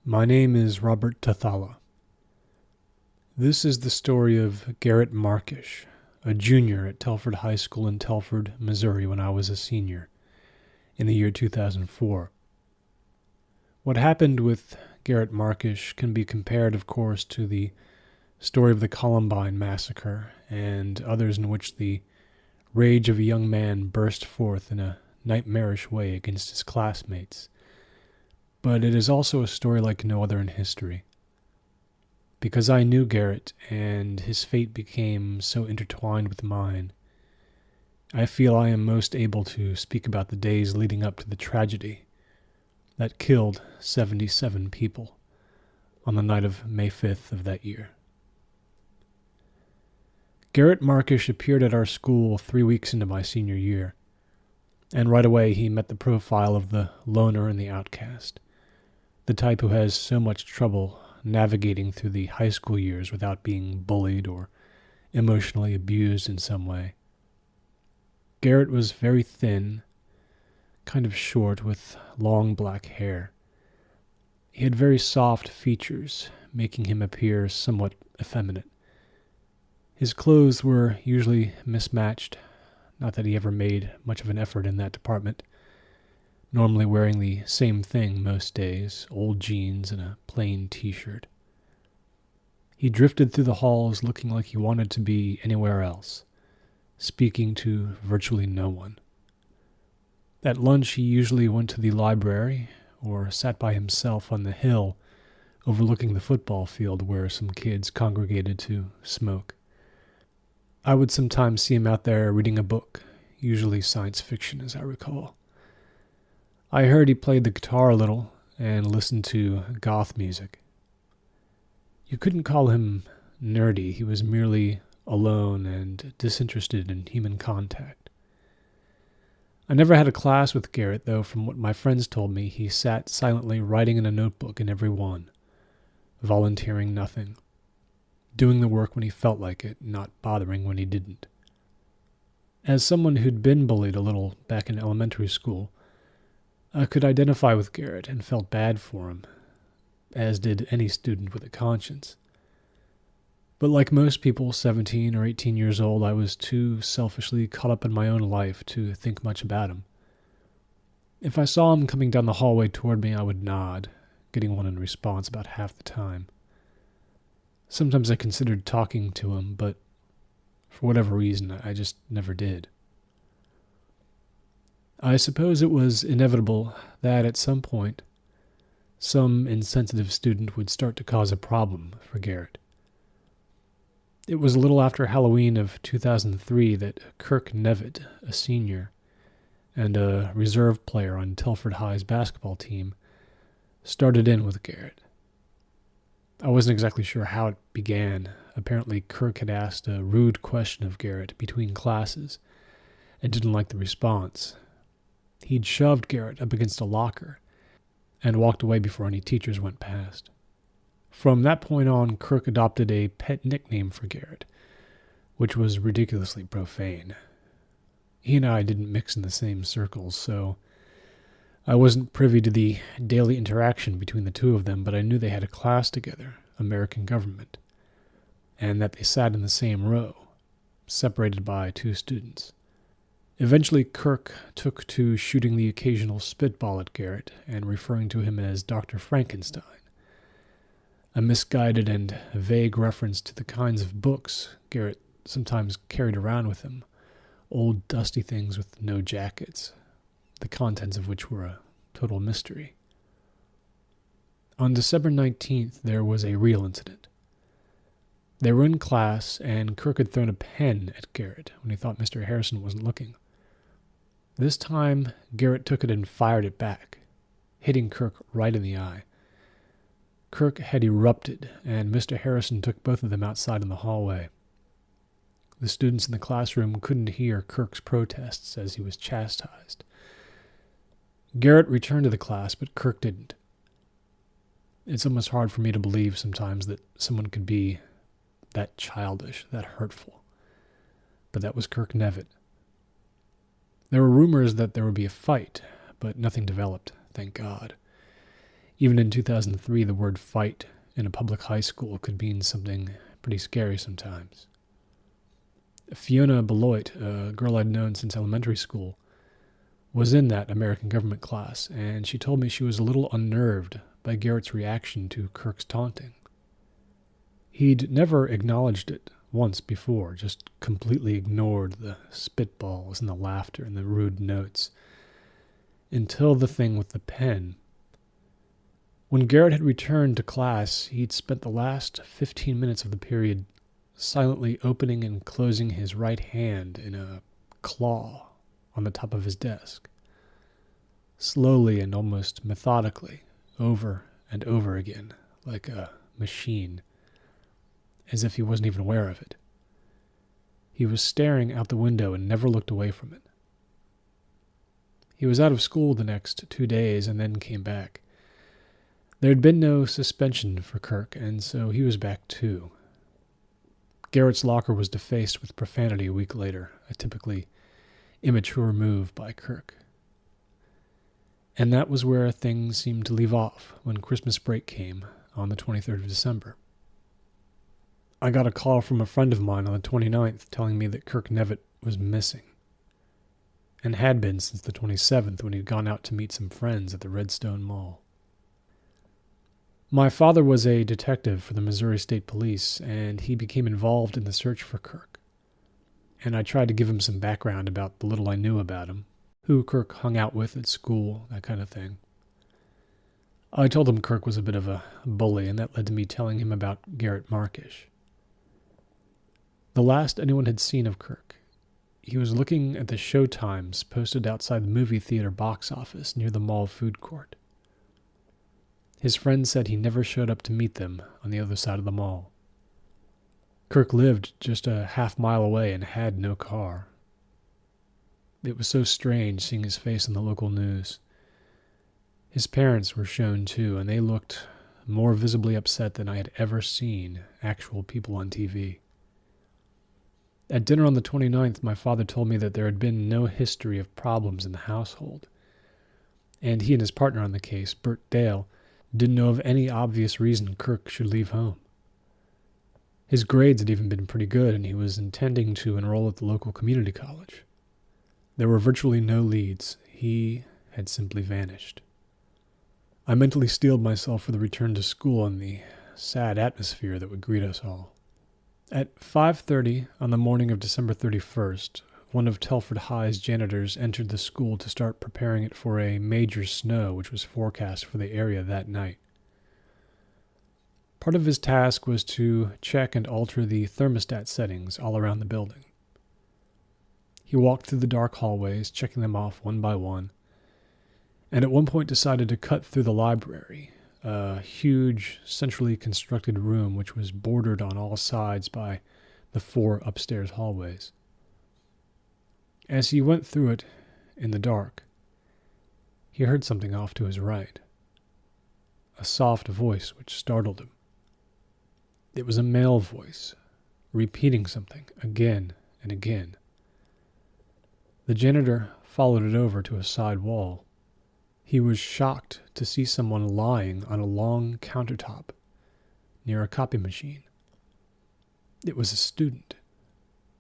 My name is Robert Tathala. This is the story of Garrett Markish, a junior at Telford High School in Telford, Missouri when I was a senior, in the year 2004. What happened with Garrett Markish can be compared, of course, to the story of the Columbine massacre and others in which the rage of a young man burst forth in a nightmarish way against his classmates. But it is also a story like no other in history. Because I knew Garrett and his fate became so intertwined with mine, I feel I am most able to speak about the days leading up to the tragedy that killed 77 people on the night of May 5th of that year. Garrett Markish appeared at our school 3 weeks into my senior year, and right away he met the profile of the loner and the outcast, the type who has so much trouble navigating through the high school years without being bullied or emotionally abused in some way. Garrett was very thin, kind of short, with long black hair. He had very soft features, making him appear somewhat effeminate. His clothes were usually mismatched, not that he ever made much of an effort in that department, normally wearing the same thing most days, old jeans and a plain t-shirt. He drifted through the halls looking like he wanted to be anywhere else, speaking to virtually no one. At lunch he usually went to the library or sat by himself on the hill overlooking the football field where some kids congregated to smoke. I would sometimes see him out there reading a book, usually science fiction as I recall. I heard he played the guitar a little and listened to goth music. You couldn't call him nerdy, he was merely alone and disinterested in human contact. I never had a class with Garrett, though from what my friends told me, he sat silently writing in a notebook in every one, volunteering nothing, doing the work when he felt like it, not bothering when he didn't. As someone who'd been bullied a little back in elementary school, I could identify with Garrett and felt bad for him, as did any student with a conscience. But like most people 17 or 18 years old, I was too selfishly caught up in my own life to think much about him. If I saw him coming down the hallway toward me, I would nod, getting one in response about half the time. Sometimes I considered talking to him, but for whatever reason, I just never did. I suppose it was inevitable that at some point, some insensitive student would start to cause a problem for Garrett. It was a little after Halloween of 2003 that Kirk Nevitt, a senior and a reserve player on Telford High's basketball team, started in with Garrett. I wasn't exactly sure how it began. Apparently Kirk had asked a rude question of Garrett between classes and didn't like the response. He'd shoved Garrett up against a locker and walked away before any teachers went past. From that point on, Kirk adopted a pet nickname for Garrett, which was ridiculously profane. He and I didn't mix in the same circles, so I wasn't privy to the daily interaction between the two of them, but I knew they had a class together, American government, and that they sat in the same row, separated by 2 students. Eventually, Kirk took to shooting the occasional spitball at Garrett and referring to him as Dr. Frankenstein, a misguided and vague reference to the kinds of books Garrett sometimes carried around with him, old dusty things with no jackets, the contents of which were a total mystery. On December 19th, there was a real incident. They were in class, and Kirk had thrown a pen at Garrett when he thought Mr. Harrison wasn't looking. This time, Garrett took it and fired it back, hitting Kirk right in the eye. Kirk had erupted, and Mr. Harrison took both of them outside in the hallway. The students in the classroom couldn't hear Kirk's protests as he was chastised. Garrett returned to the class, but Kirk didn't. It's almost hard for me to believe sometimes that someone could be that childish, that hurtful. But that was Kirk Nevitt. There were rumors that there would be a fight, but nothing developed, thank God. Even in 2003, the word fight in a public high school could mean something pretty scary sometimes. Fiona Beloit, a girl I'd known since elementary school, was in that American government class, and she told me she was a little unnerved by Garrett's reaction to Kirk's taunting. He'd never acknowledged it once before, just completely ignored the spitballs and the laughter and the rude notes, until the thing with the pen. When Garrett had returned to class, he'd spent the last 15 minutes of the period silently opening and closing his right hand in a claw on the top of his desk, slowly and almost methodically, over and over again, like a machine, as if he wasn't even aware of it. He was staring out the window and never looked away from it. He was out of school the next 2 days and then came back. There had been no suspension for Kirk, and so he was back too. Garrett's locker was defaced with profanity a week later, a typically immature move by Kirk. And that was where things seemed to leave off when Christmas break came on the 23rd of December. I got a call from a friend of mine on the 29th telling me that Kirk Nevitt was missing, and had been since the 27th when he'd gone out to meet some friends at the Redstone Mall. My father was a detective for the Missouri State Police, and he became involved in the search for Kirk. And I tried to give him some background about the little I knew about him, who Kirk hung out with at school, that kind of thing. I told him Kirk was a bit of a bully, and that led to me telling him about Garrett Markish. The last anyone had seen of Kirk, he was looking at the show times posted outside the movie theater box office near the mall food court. His friends said he never showed up to meet them on the other side of the mall. Kirk lived just a half-mile away and had no car. It was so strange seeing his face in the local news. His parents were shown too, and they looked more visibly upset than I had ever seen actual people on TV. At dinner on the 29th, my father told me that there had been no history of problems in the household, and he and his partner on the case, Bert Dale, didn't know of any obvious reason Kirk should leave home. His grades had even been pretty good, and he was intending to enroll at the local community college. There were virtually no leads. He had simply vanished. I mentally steeled myself for the return to school and the sad atmosphere that would greet us all. At 5:30 on the morning of December 31st, one of Telford High's janitors entered the school to start preparing it for a major snow which was forecast for the area that night. Part of his task was to check and alter the thermostat settings all around the building. He walked through the dark hallways, checking them off one by one, and at one point decided to cut through the library, a huge, centrally constructed room which was bordered on all sides by the 4 upstairs hallways. As he went through it in the dark, he heard something off to his right, a soft voice which startled him. It was a male voice, repeating something again and again. The janitor followed it over to a side wall. He was shocked to see someone lying on a long countertop near a copy machine. It was a student,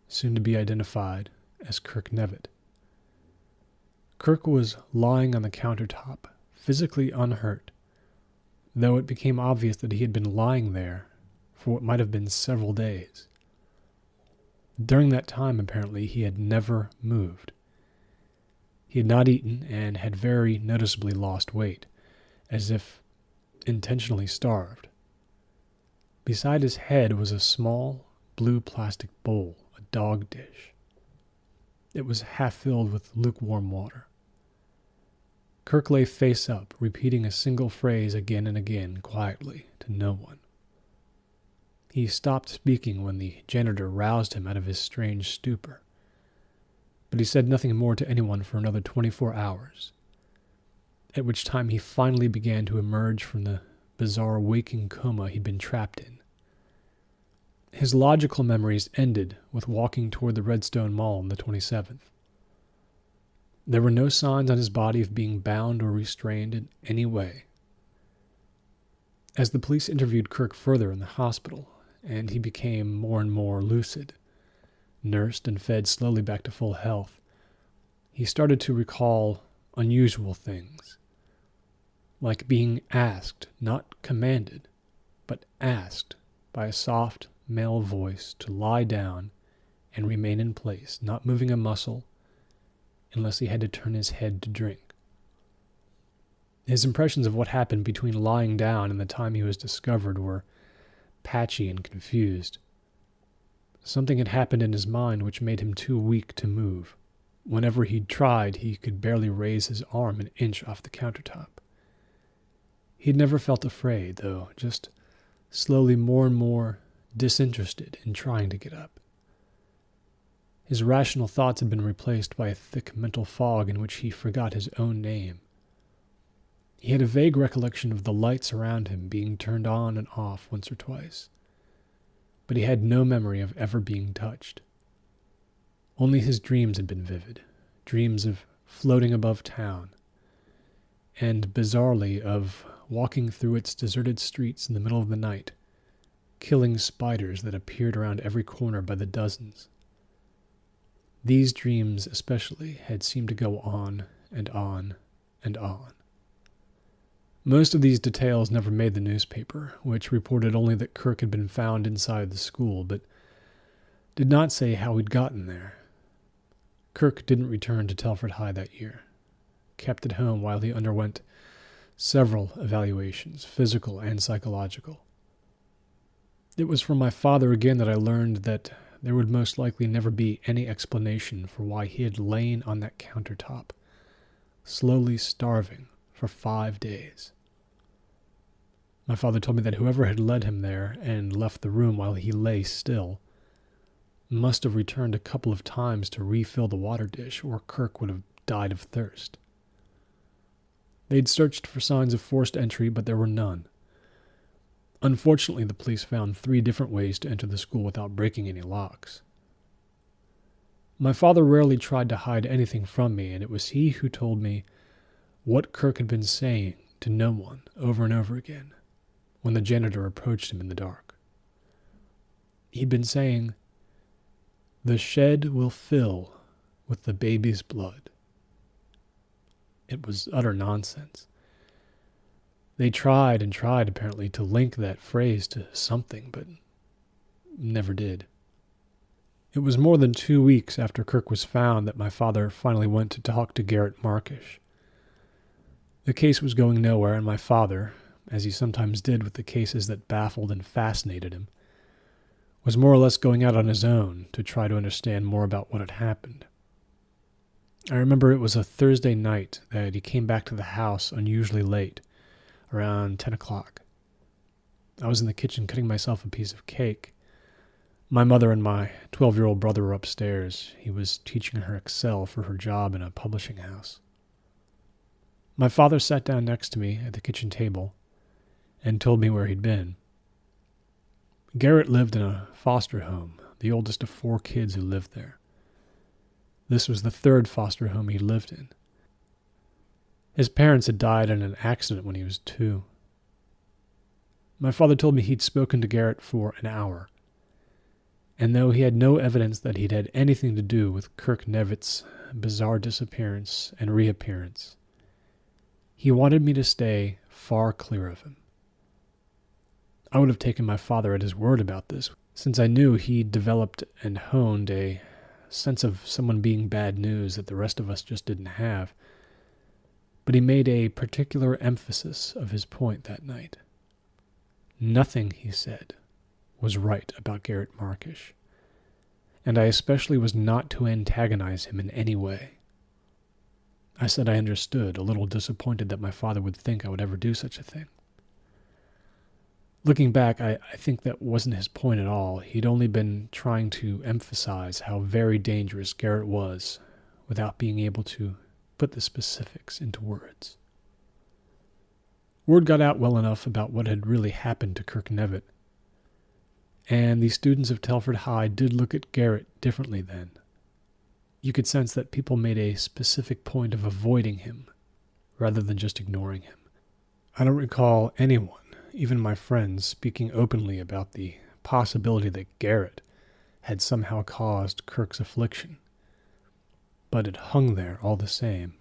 soon to be identified as Kirk Nevitt. Kirk was lying on the countertop, physically unhurt, though it became obvious that he had been lying there for what might have been several days. During that time, apparently, he had never moved. He had not eaten and had very noticeably lost weight, as if intentionally starved. Beside his head was a small blue plastic bowl, a dog dish. It was half filled with lukewarm water. Kirk lay face up, repeating a single phrase again and again, quietly, to no one. He stopped speaking when the janitor roused him out of his strange stupor, but he said nothing more to anyone for another 24 hours, at which time he finally began to emerge from the bizarre waking coma he'd been trapped in. His logical memories ended with walking toward the Redstone Mall on the 27th. There were no signs on his body of being bound or restrained in any way. As the police interviewed Kirk further in the hospital, and he became more and more lucid, nursed and fed slowly back to full health, he started to recall unusual things, like being asked, not commanded, but asked by a soft male voice to lie down and remain in place, not moving a muscle, unless he had to turn his head to drink. His impressions of what happened between lying down and the time he was discovered were patchy and confused. Something had happened in his mind which made him too weak to move. Whenever he'd tried, he could barely raise his arm an inch off the countertop. He'd never felt afraid, though, just slowly more and more disinterested in trying to get up. His rational thoughts had been replaced by a thick mental fog in which he forgot his own name. He had a vague recollection of the lights around him being turned on and off once or twice, but he had no memory of ever being touched. Only his dreams had been vivid, dreams of floating above town, and bizarrely of walking through its deserted streets in the middle of the night, killing spiders that appeared around every corner by the dozens. These dreams especially had seemed to go on and on and on. Most of these details never made the newspaper, which reported only that Kirk had been found inside the school, but did not say how he'd gotten there. Kirk didn't return to Telford High that year, kept at home while he underwent several evaluations, physical and psychological. It was from my father again that I learned that there would most likely never be any explanation for why he had lain on that countertop, slowly starving for 5 days. My father told me that whoever had led him there and left the room while he lay still must have returned a couple of times to refill the water dish, or Kirk would have died of thirst. They'd searched for signs of forced entry, but there were none. Unfortunately, the police found 3 different ways to enter the school without breaking any locks. My father rarely tried to hide anything from me, and it was he who told me what Kirk had been saying to no one over and over again when the janitor approached him in the dark. He'd been saying, "The shed will fill with the baby's blood." It was utter nonsense. They tried and tried, apparently, to link that phrase to something, but never did. It was more than 2 weeks after Kirk was found that my father finally went to talk to Garrett Markish. The case was going nowhere, and my father, as he sometimes did with the cases that baffled and fascinated him, was more or less going out on his own to try to understand more about what had happened. I remember it was a Thursday night that he came back to the house unusually late, around 10 o'clock. I was in the kitchen cutting myself a piece of cake. My mother and my 12-year-old brother were upstairs. He was teaching her Excel for her job in a publishing house. My father sat down next to me at the kitchen table and told me where he'd been. Garrett lived in a foster home, the oldest of 4 kids who lived there. This was the 3rd foster home he lived in. His parents had died in an accident when he was 2. My father told me he'd spoken to Garrett for an hour, and though he had no evidence that he'd had anything to do with Kirk Nevitt's bizarre disappearance and reappearance, he wanted me to stay far clear of him. I would have taken my father at his word about this, since I knew he'd developed and honed a sense of someone being bad news that the rest of us just didn't have. But he made a particular emphasis of his point that night. Nothing, he said, was right about Garrett Markish, and I especially was not to antagonize him in any way. I said I understood, a little disappointed that my father would think I would ever do such a thing. Looking back, I think that wasn't his point at all. He'd only been trying to emphasize how very dangerous Garrett was without being able to put the specifics into words. Word got out well enough about what had really happened to Kirk Nevitt, and the students of Telford High did look at Garrett differently then. You could sense that people made a specific point of avoiding him rather than just ignoring him. I don't recall anyone even my friends speaking openly about the possibility that Garrett had somehow caused Kirk's affliction. But it hung there all the same.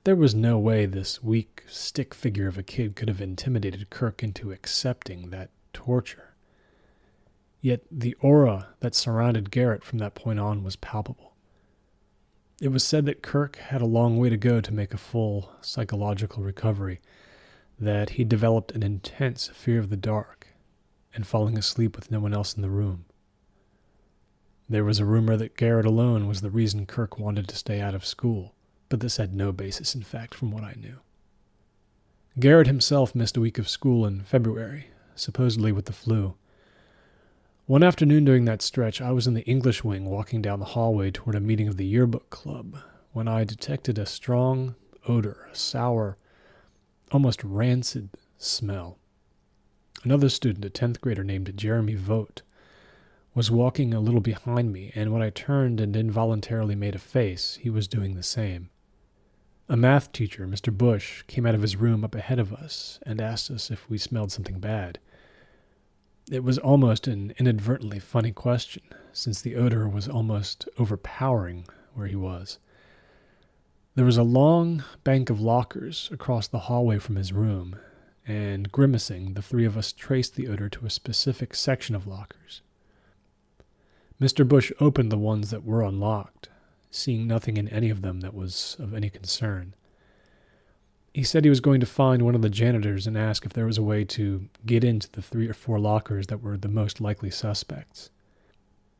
There was no way this weak stick figure of a kid could have intimidated Kirk into accepting that torture. Yet the aura that surrounded Garrett from that point on was palpable. It was said that Kirk had a long way to go to make a full psychological recovery, that he developed an intense fear of the dark and falling asleep with no one else in the room. There was a rumor that Garrett alone was the reason Kirk wanted to stay out of school, but this had no basis in fact from what I knew. Garrett himself missed a week of school in February, supposedly with the flu. One afternoon during that stretch, I was in the English wing walking down the hallway toward a meeting of the yearbook club when I detected a strong odor, a sour, almost rancid smell. Another student, a 10th grader named Jeremy Vogt, was walking a little behind me, and when I turned and involuntarily made a face, he was doing the same. A math teacher, Mr. Bush, came out of his room up ahead of us and asked us if we smelled something bad. It was almost an inadvertently funny question, since the odor was almost overpowering where he was. There was a long bank of lockers across the hallway from his room, and grimacing, the three of us traced the odor to a specific section of lockers. Mr. Bush opened the ones that were unlocked, seeing nothing in any of them that was of any concern. He said he was going to find one of the janitors and ask if there was a way to get into the 3 or 4 lockers that were the most likely suspects.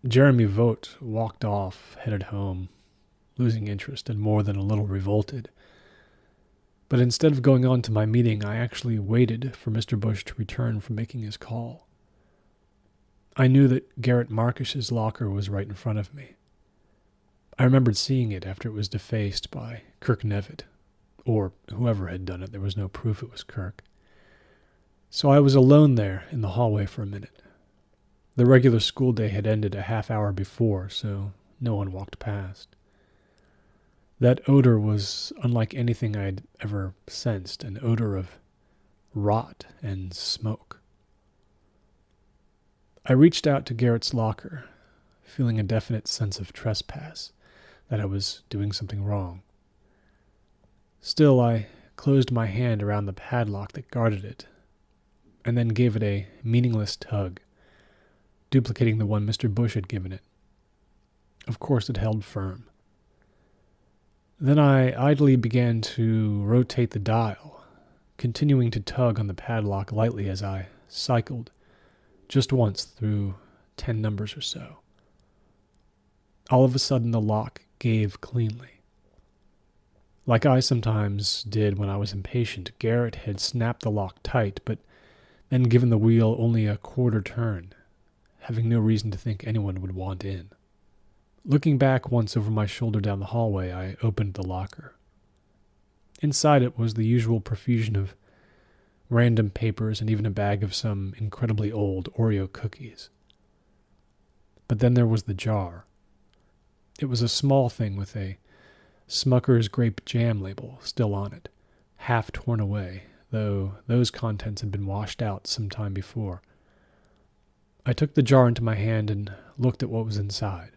Jeremy Vogt walked off, headed home, losing interest and more than a little revolted. But instead of going on to my meeting, I actually waited for Mr. Bush to return from making his call. I knew that Garrett Markish's locker was right in front of me. I remembered seeing it after it was defaced by Kirk Nevitt, or whoever had done it. There was no proof it was Kirk. So I was alone there in the hallway for a minute. The regular school day had ended a half hour before, so no one walked past. That odor was unlike anything I had ever sensed, an odor of rot and smoke. I reached out to Garrett's locker, feeling a definite sense of trespass, that I was doing something wrong. Still, I closed my hand around the padlock that guarded it, and then gave it a meaningless tug, duplicating the one Mr. Bush had given it. Of course it held firm. Then I idly began to rotate the dial, continuing to tug on the padlock lightly as I cycled, just once through 10 numbers or so. All of a sudden the lock gave cleanly. Like I sometimes did when I was impatient, Garrett had snapped the lock tight, but then given the wheel only a quarter turn, having no reason to think anyone would want in. Looking back once over my shoulder down the hallway, I opened the locker. Inside it was the usual profusion of random papers and even a bag of some incredibly old Oreo cookies. But then there was the jar. It was a small thing with a Smucker's grape jam label still on it, half torn away, though those contents had been washed out some time before. I took the jar into my hand and looked at what was inside.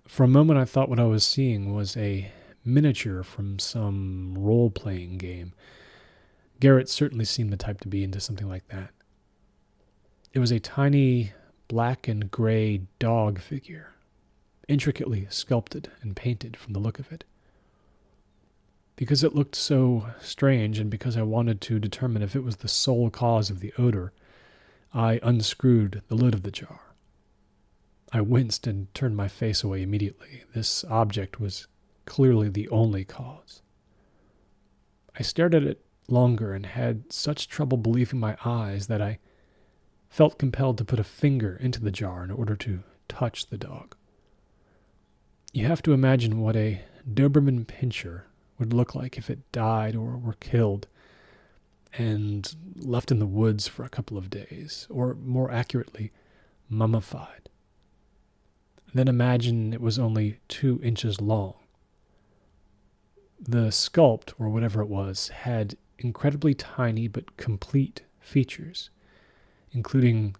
For a moment I thought what I was seeing was a miniature from some role-playing game. Garrett certainly seemed the type to be into something like that. It was a tiny black and gray dog figure, intricately sculpted and painted from the look of it. Because it looked so strange, and because I wanted to determine if it was the sole cause of the odor, I unscrewed the lid of the jar. I winced and turned my face away immediately. This object was clearly the only cause. I stared at it longer and had such trouble believing my eyes that I felt compelled to put a finger into the jar in order to touch the dog. You have to imagine what a Doberman Pinscher would look like if it died or were killed and left in the woods for a couple of days, or more accurately, mummified. Then imagine it was only 2 inches long. The sculpt, or whatever it was, had incredibly tiny but complete features, including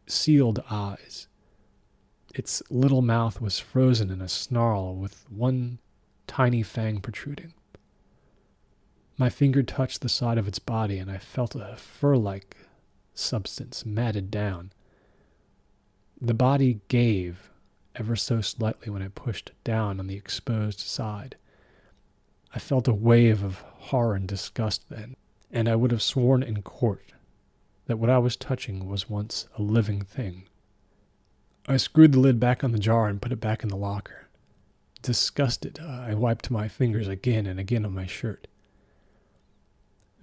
sealed eyes. Its little mouth was frozen in a snarl with one tiny fang protruding. My finger touched the side of its body, and I felt a fur-like substance matted down. The body gave ever so slightly when I pushed down on the exposed side. I felt a wave of horror and disgust then, and I would have sworn in court that what I was touching was once a living thing. I screwed the lid back on the jar and put it back in the locker. Disgusted, I wiped my fingers again and again on my shirt.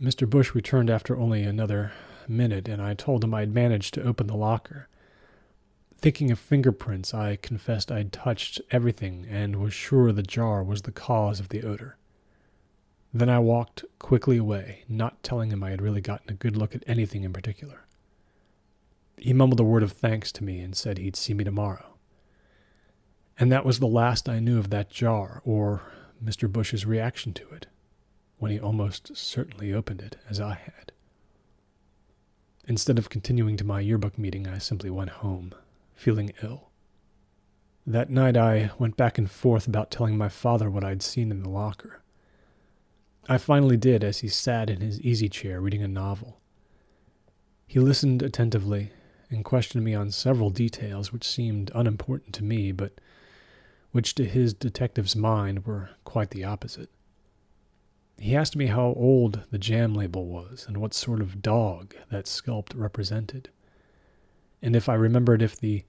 Mr. Bush returned after only another minute, and I told him I had managed to open the locker. Thinking of fingerprints, I confessed I'd touched everything and was sure the jar was the cause of the odor. Then I walked quickly away, not telling him I had really gotten a good look at anything in particular. He mumbled a word of thanks to me and said he'd see me tomorrow. And that was the last I knew of that jar, or Mr. Bush's reaction to it, when he almost certainly opened it, as I had. Instead of continuing to my yearbook meeting, I simply went home, feeling ill. That night I went back and forth about telling my father what I'd seen in the locker. I finally did, as he sat in his easy chair reading a novel. He listened attentively and questioned me on several details which seemed unimportant to me, but which to his detective's mind were quite the opposite. He asked me how old the jam label was and what sort of dog that sculpt represented, and if I remembered if the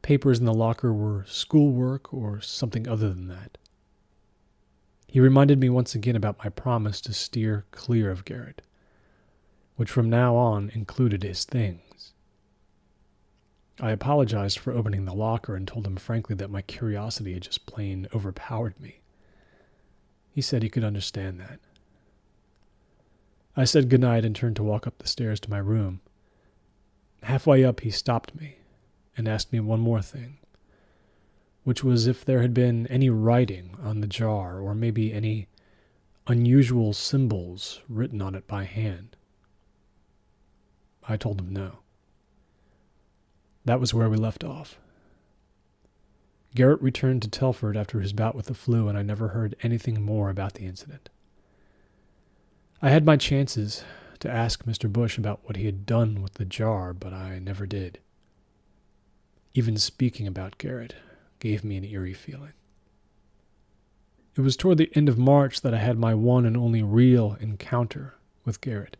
papers in the locker were schoolwork or something other than that. He reminded me once again about my promise to steer clear of Garrett, which from now on included his things. I apologized for opening the locker and told him frankly that my curiosity had just plain overpowered me. He said he could understand that. I said goodnight and turned to walk up the stairs to my room. Halfway up, he stopped me and asked me one more thing, which was if there had been any writing on the jar or maybe any unusual symbols written on it by hand. I told him no. That was where we left off. Garrett returned to Telford after his bout with the flu, and I never heard anything more about the incident. I had my chances to ask Mr. Bush about what he had done with the jar, but I never did. Even speaking about Garrett gave me an eerie feeling. It was toward the end of March that I had my one and only real encounter with Garrett.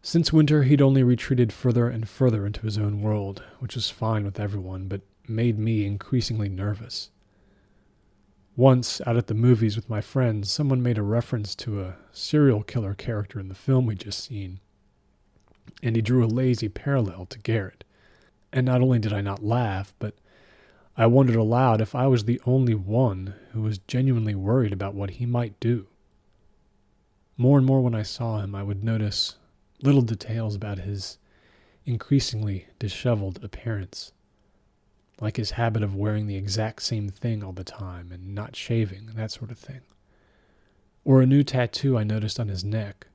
Since winter, he'd only retreated further and further into his own world, which was fine with everyone, but made me increasingly nervous. Once, out at the movies with my friends, someone made a reference to a serial killer character in the film we'd just seen, and he drew a lazy parallel to Garrett. And not only did I not laugh, but I wondered aloud if I was the only one who was genuinely worried about what he might do. More and more when I saw him, I would notice little details about his increasingly disheveled appearance, like his habit of wearing the exact same thing all the time and not shaving, and that sort of thing. Or a new tattoo I noticed on his neck.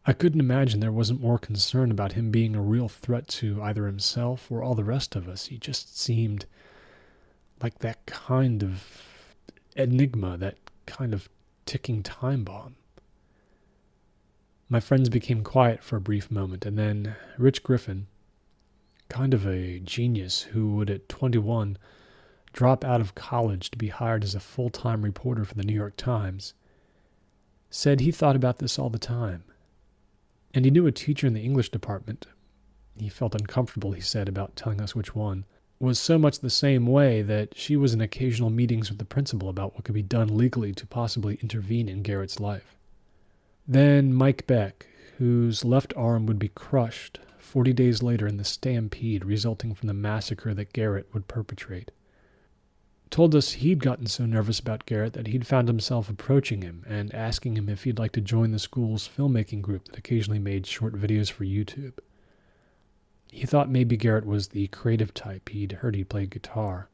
I couldn't imagine there wasn't more concern about him being a real threat to either himself or all the rest of us. He just seemed like that kind of enigma, that kind of ticking time bomb. My friends became quiet for a brief moment, and then Rich Griffin, kind of a genius who would at 21 drop out of college to be hired as a full-time reporter for the New York Times, said he thought about this all the time. And he knew a teacher in the English department, he felt uncomfortable, he said, about telling us which one, was so much the same way that she was in occasional meetings with the principal about what could be done legally to possibly intervene in Garrett's life. Then Mike Beck, whose left arm would be crushed 40 days later in the stampede resulting from the massacre that Garrett would perpetrate, told us he'd gotten so nervous about Garrett that he'd found himself approaching him and asking him if he'd like to join the school's filmmaking group that occasionally made short videos for YouTube. He thought maybe Garrett was the creative type. He'd heard he played guitar.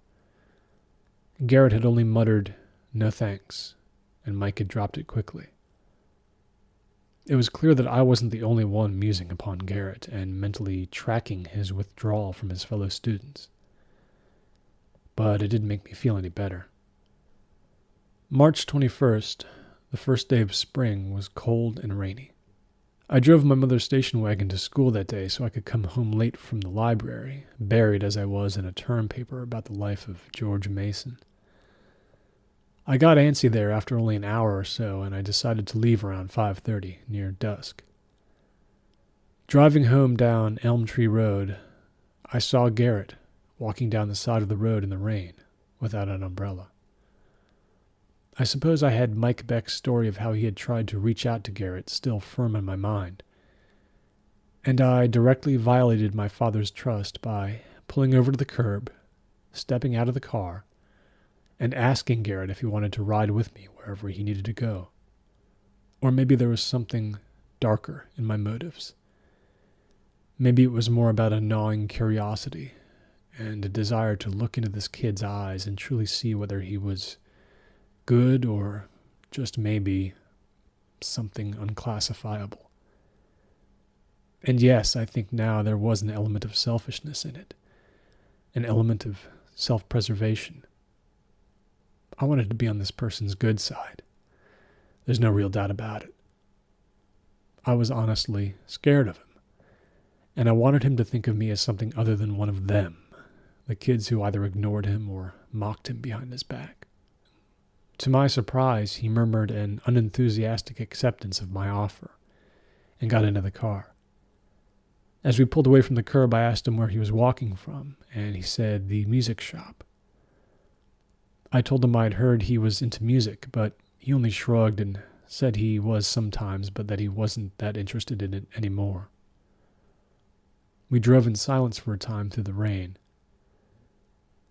Garrett had only muttered, "No thanks," and Mike had dropped it quickly. It was clear that I wasn't the only one musing upon Garrett and mentally tracking his withdrawal from his fellow students. But it didn't make me feel any better. March 21st, the first day of spring, was cold and rainy. I drove my mother's station wagon to school that day so I could come home late from the library, buried as I was in a term paper about the life of George Mason. I got antsy there after only an hour or so, and I decided to leave around 5:30, near dusk. Driving home down Elm Tree Road, I saw Garrett walking down the side of the road in the rain, without an umbrella. I suppose I had Mike Beck's story of how he had tried to reach out to Garrett still firm in my mind, and I directly violated my father's trust by pulling over to the curb, stepping out of the car, and asking Garrett if he wanted to ride with me wherever he needed to go. Or maybe there was something darker in my motives. Maybe it was more about a gnawing curiosity and a desire to look into this kid's eyes and truly see whether he was good or just maybe something unclassifiable. And yes, I think now there was an element of selfishness in it, an element of self-preservation. I wanted to be on this person's good side. There's no real doubt about it. I was honestly scared of him, and I wanted him to think of me as something other than one of them, the kids who either ignored him or mocked him behind his back. To my surprise, he murmured an unenthusiastic acceptance of my offer and got into the car. As we pulled away from the curb, I asked him where he was walking from, and he said the music shop. I told him I'd heard he was into music, but he only shrugged and said he was sometimes, but that he wasn't that interested in it anymore. We drove in silence for a time through the rain.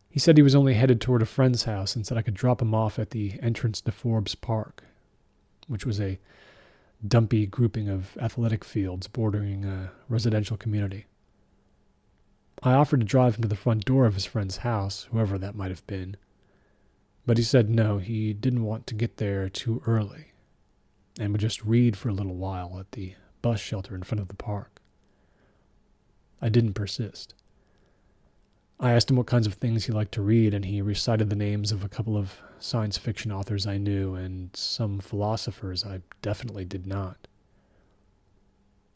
He said he was only headed toward a friend's house and said I could drop him off at the entrance to Forbes Park, which was a dumpy grouping of athletic fields bordering a residential community. I offered to drive him to the front door of his friend's house, whoever that might have been, but he said no, he didn't want to get there too early and would just read for a little while at the bus shelter in front of the park. I didn't persist. I asked him what kinds of things he liked to read, and he recited the names of a couple of science fiction authors I knew and some philosophers I definitely did not.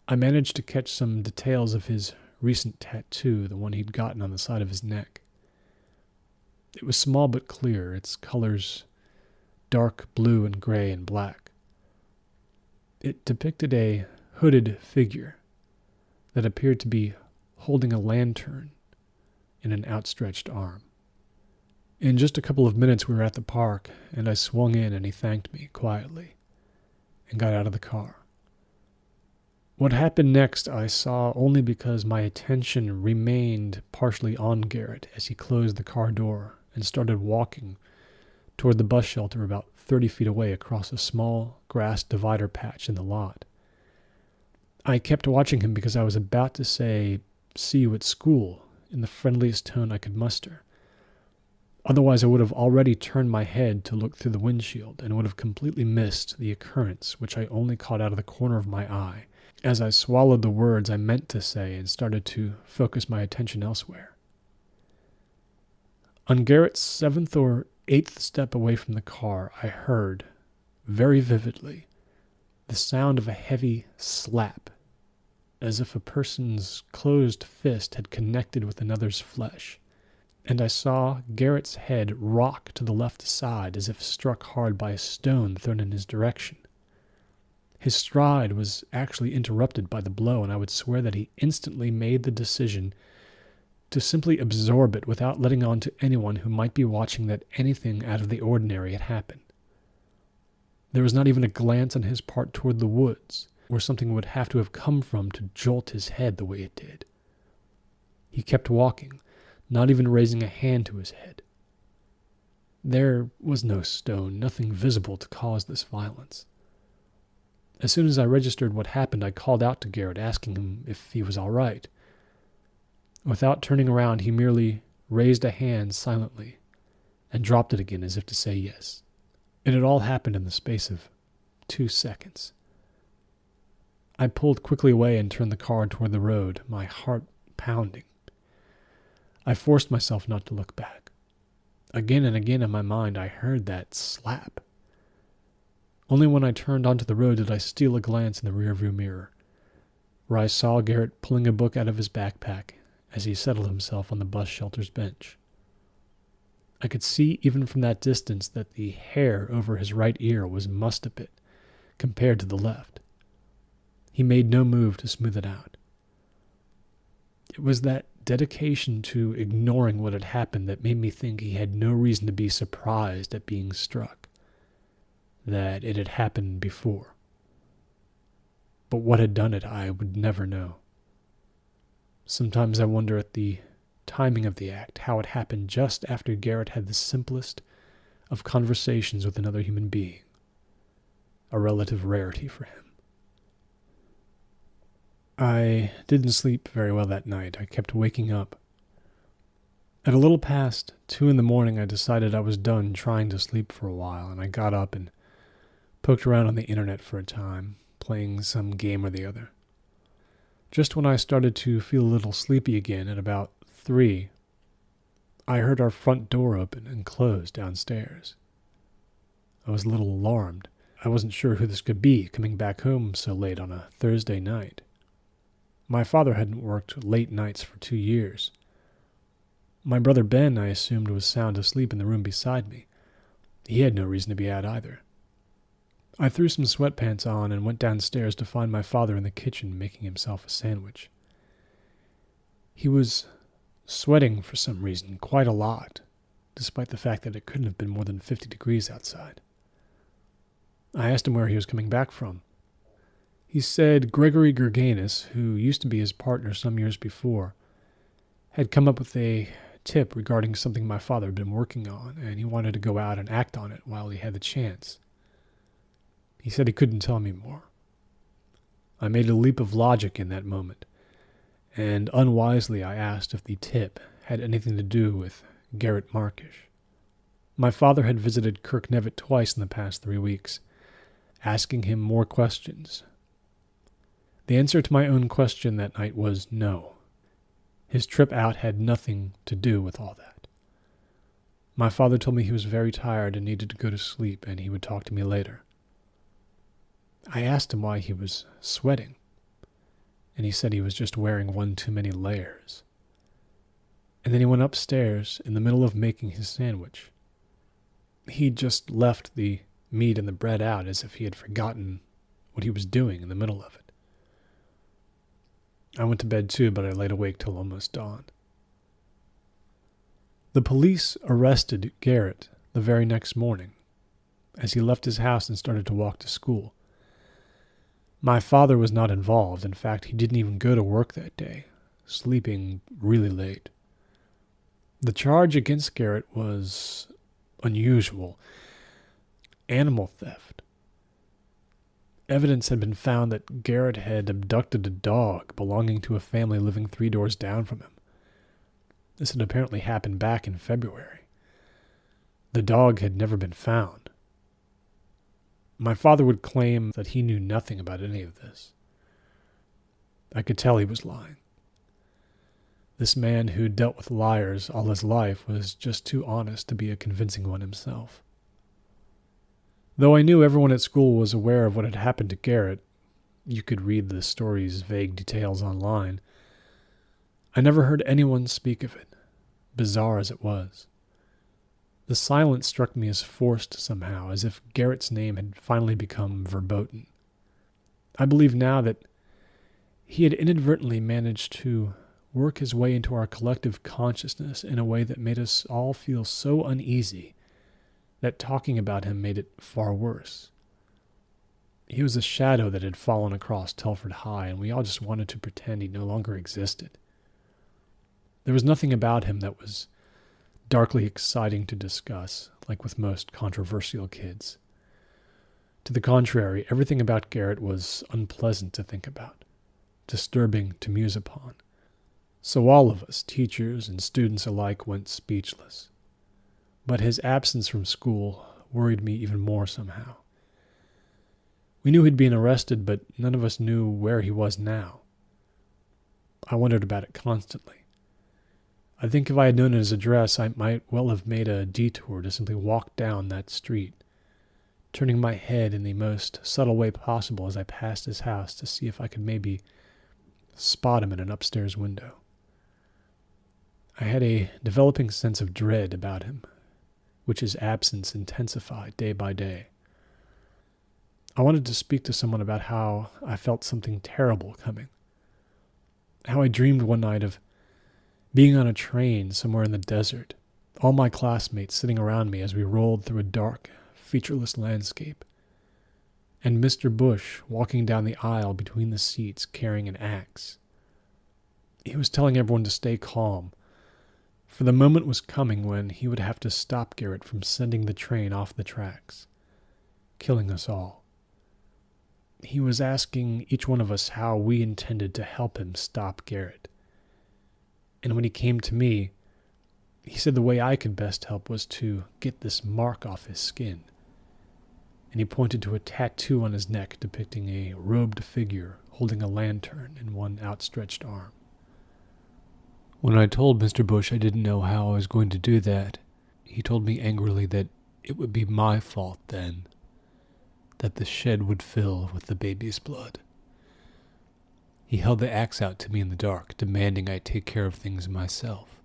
I managed to catch some details of his recent tattoo, the one he'd gotten on the side of his neck. It was small but clear, its colors dark blue and gray and black. It depicted a hooded figure that appeared to be holding a lantern in an outstretched arm. In just a couple of minutes we were at the park, and I swung in and he thanked me quietly and got out of the car. What happened next I saw only because my attention remained partially on Garrett as he closed the car door and started walking toward the bus shelter about 30 feet away across a small grass divider patch in the lot. I kept watching him because I was about to say, "See you at school," in the friendliest tone I could muster. Otherwise I would have already turned my head to look through the windshield and would have completely missed the occurrence which I only caught out of the corner of my eye as I swallowed the words I meant to say and started to focus my attention elsewhere. On Garrett's 7th or 8th step away from the car, I heard, very vividly, the sound of a heavy slap, as if a person's closed fist had connected with another's flesh, and I saw Garrett's head rock to the left side as if struck hard by a stone thrown in his direction. His stride was actually interrupted by the blow, and I would swear that he instantly made the decision to simply absorb it without letting on to anyone who might be watching that anything out of the ordinary had happened. There was not even a glance on his part toward the woods, where something would have to have come from to jolt his head the way it did. He kept walking, not even raising a hand to his head. There was no stone, nothing visible to cause this violence. As soon as I registered what happened, I called out to Garrett, asking him if he was all right. Without turning around, he merely raised a hand silently and dropped it again as if to say yes. It had all happened in the space of 2 seconds. I pulled quickly away and turned the car toward the road, my heart pounding. I forced myself not to look back. Again and again in my mind I heard that slap. Only when I turned onto the road did I steal a glance in the rearview mirror, where I saw Garrett pulling a book out of his backpack as he settled himself on the bus shelter's bench. I could see even from that distance that the hair over his right ear was mussed a bit compared to the left. He made no move to smooth it out. It was that dedication to ignoring what had happened that made me think he had no reason to be surprised at being struck, that it had happened before. But what had done it, I would never know. Sometimes I wonder at the timing of the act, how it happened just after Garrett had the simplest of conversations with another human being, a relative rarity for him. I didn't sleep very well that night. I kept waking up. At a little past 2 a.m, I decided I was done trying to sleep for a while, and I got up and poked around on the internet for a time, playing some game or the other. Just when I started to feel a little sleepy again, at about 3, I heard our front door open and close downstairs. I was a little alarmed. I wasn't sure who this could be, coming back home so late on a Thursday night. My father hadn't worked late nights for 2 years. My brother Ben, I assumed, was sound asleep in the room beside me. He had no reason to be out either. I threw some sweatpants on and went downstairs to find my father in the kitchen making himself a sandwich. He was sweating for some reason, quite a lot, despite the fact that it couldn't have been more than 50 degrees outside. I asked him where he was coming back from. He said Gregory Gerganis, who used to be his partner some years before, had come up with a tip regarding something my father had been working on, and he wanted to go out and act on it while he had the chance. He said he couldn't tell me more. I made a leap of logic in that moment, and unwisely I asked if the tip had anything to do with Garrett Markish. My father had visited Kirknevitt twice in the past 3 weeks, asking him more questions. The answer to my own question that night was no. His trip out had nothing to do with all that. My father told me he was very tired and needed to go to sleep, and he would talk to me later. I asked him why he was sweating, and he said he was just wearing one too many layers. And then he went upstairs in the middle of making his sandwich. He'd just left the meat and the bread out as if he had forgotten what he was doing in the middle of it. I went to bed too, but I laid awake till almost dawn. The police arrested Garrett the very next morning as he left his house and started to walk to school. My father was not involved. In fact, he didn't even go to work that day, sleeping really late. The charge against Garrett was unusual: animal theft. Evidence had been found that Garrett had abducted a dog belonging to a family living 3 doors down from him. This had apparently happened back in February. The dog had never been found. My father would claim that he knew nothing about any of this. I could tell he was lying. This man who dealt with liars all his life was just too honest to be a convincing one himself. Though I knew everyone at school was aware of what had happened to Garrett, you could read the story's vague details online, I never heard anyone speak of it, bizarre as it was. The silence struck me as forced somehow, as if Garrett's name had finally become verboten. I believe now that he had inadvertently managed to work his way into our collective consciousness in a way that made us all feel so uneasy that talking about him made it far worse. He was a shadow that had fallen across Telford High, and we all just wanted to pretend he no longer existed. There was nothing about him that was darkly exciting to discuss, like with most controversial kids. To the contrary, everything about Garrett was unpleasant to think about, disturbing to muse upon. So all of us, teachers and students alike, went speechless. But his absence from school worried me even more somehow. We knew he'd been arrested, but none of us knew where he was now. I wondered about it constantly. I think if I had known his address, I might well have made a detour to simply walk down that street, turning my head in the most subtle way possible as I passed his house to see if I could maybe spot him in an upstairs window. I had a developing sense of dread about him, which his absence intensified day by day. I wanted to speak to someone about how I felt something terrible coming. How I dreamed one night of being on a train somewhere in the desert, all my classmates sitting around me as we rolled through a dark, featureless landscape, and Mr. Bush walking down the aisle between the seats carrying an axe. He was telling everyone to stay calm, for the moment was coming when he would have to stop Garrett from sending the train off the tracks, killing us all. He was asking each one of us how we intended to help him stop Garrett. And when he came to me, he said the way I could best help was to get this mark off his skin. And he pointed to a tattoo on his neck depicting a robed figure holding a lantern in one outstretched arm. When I told Mr. Bush I didn't know how I was going to do that, he told me angrily that it would be my fault then, that the shed would fill with the baby's blood. He held the axe out to me in the dark, demanding I take care of things myself.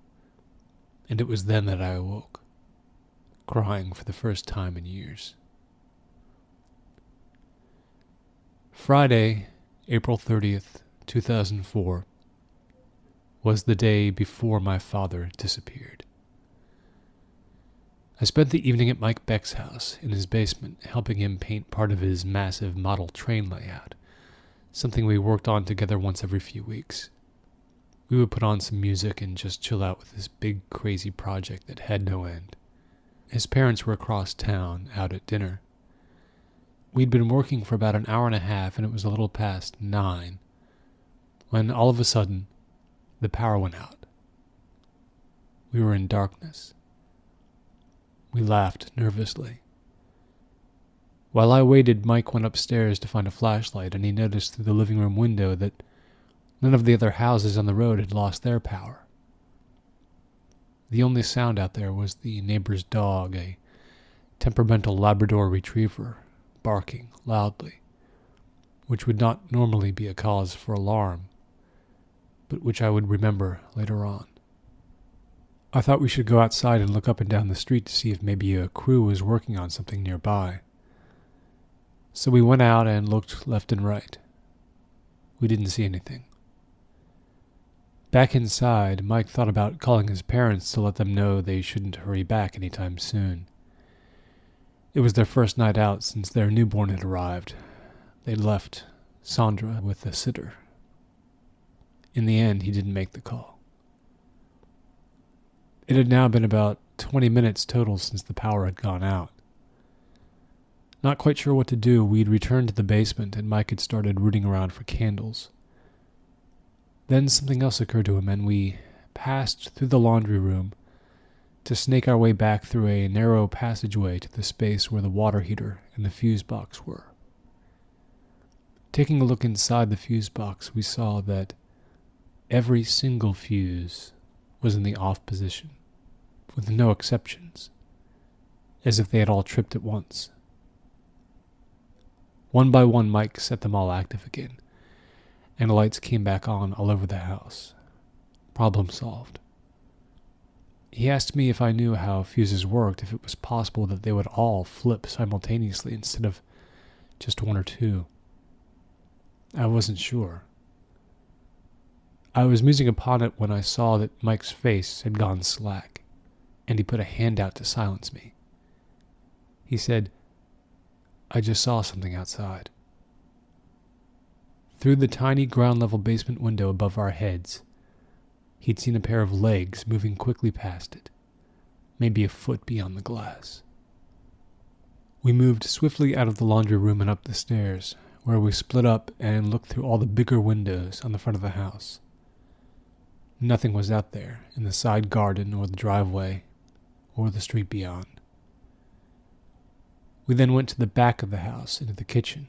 And it was then that I awoke, crying for the first time in years. Friday, April 30th, 2004, was the day before my father disappeared. I spent the evening at Mike Beck's house in his basement, helping him paint part of his massive model train layout, something we worked on together once every few weeks. We would put on some music and just chill out with this big, crazy project that had no end. His parents were across town, out at dinner. We'd been working for about an hour and a half, and it was a little past 9, when all of a sudden, the power went out. We were in darkness. We laughed nervously. While I waited, Mike went upstairs to find a flashlight, and he noticed through the living room window that none of the other houses on the road had lost their power. The only sound out there was the neighbor's dog, a temperamental Labrador retriever, barking loudly, which would not normally be a cause for alarm, but which I would remember later on. I thought we should go outside and look up and down the street to see if maybe a crew was working on something nearby. So we went out and looked left and right. We didn't see anything. Back inside, Mike thought about calling his parents to let them know they shouldn't hurry back anytime soon. It was their first night out since their newborn had arrived. They'd left Sandra with a sitter. In the end, he didn't make the call. It had now been about 20 minutes total since the power had gone out. Not quite sure what to do, we'd returned to the basement and Mike had started rooting around for candles. Then something else occurred to him, and we passed through the laundry room to snake our way back through a narrow passageway to the space where the water heater and the fuse box were. Taking a look inside the fuse box, we saw that every single fuse was in the off position, with no exceptions, as if they had all tripped at once. One by one, Mike set them all active again, and the lights came back on all over the house. Problem solved. He asked me if I knew how fuses worked, if it was possible that they would all flip simultaneously instead of just one or two. I wasn't sure. I was musing upon it when I saw that Mike's face had gone slack, and he put a hand out to silence me. He said, "I just saw something outside." Through the tiny ground-level basement window above our heads, he'd seen a pair of legs moving quickly past it, maybe a foot beyond the glass. We moved swiftly out of the laundry room and up the stairs, where we split up and looked through all the bigger windows on the front of the house. Nothing was out there in the side garden or the driveway or the street beyond. We then went to the back of the house, into the kitchen.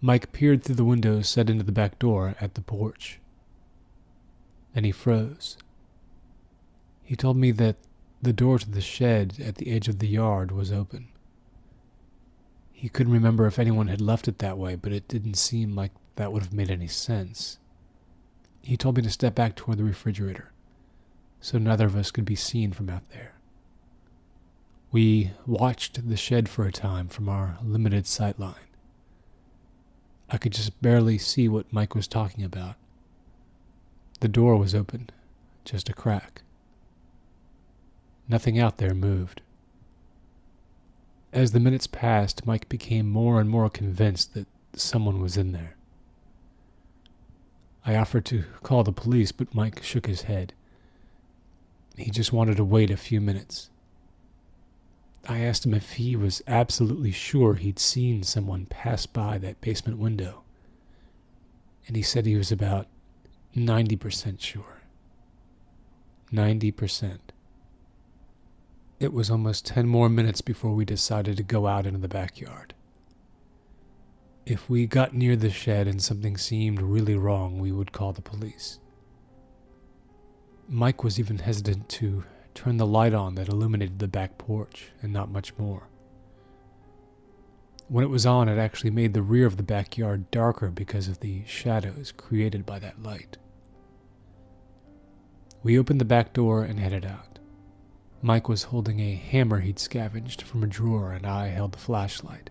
Mike peered through the window set into the back door at the porch. Then he froze. He told me that the door to the shed at the edge of the yard was open. He couldn't remember if anyone had left it that way, but it didn't seem like that would have made any sense. He told me to step back toward the refrigerator, so neither of us could be seen from out there. We watched the shed for a time from our limited sight line. I could just barely see what Mike was talking about. The door was open, just a crack. Nothing out there moved. As the minutes passed, Mike became more and more convinced that someone was in there. I offered to call the police, but Mike shook his head. He just wanted to wait a few minutes. I asked him if he was absolutely sure he'd seen someone pass by that basement window, and he said he was about 90% sure. 90%. It was almost 10 more minutes before we decided to go out into the backyard. If we got near the shed and something seemed really wrong, we would call the police. Mike was even hesitant to turn the light on that illuminated the back porch, and not much more. When it was on, it actually made the rear of the backyard darker because of the shadows created by that light. We opened the back door and headed out. Mike was holding a hammer he'd scavenged from a drawer, and I held the flashlight.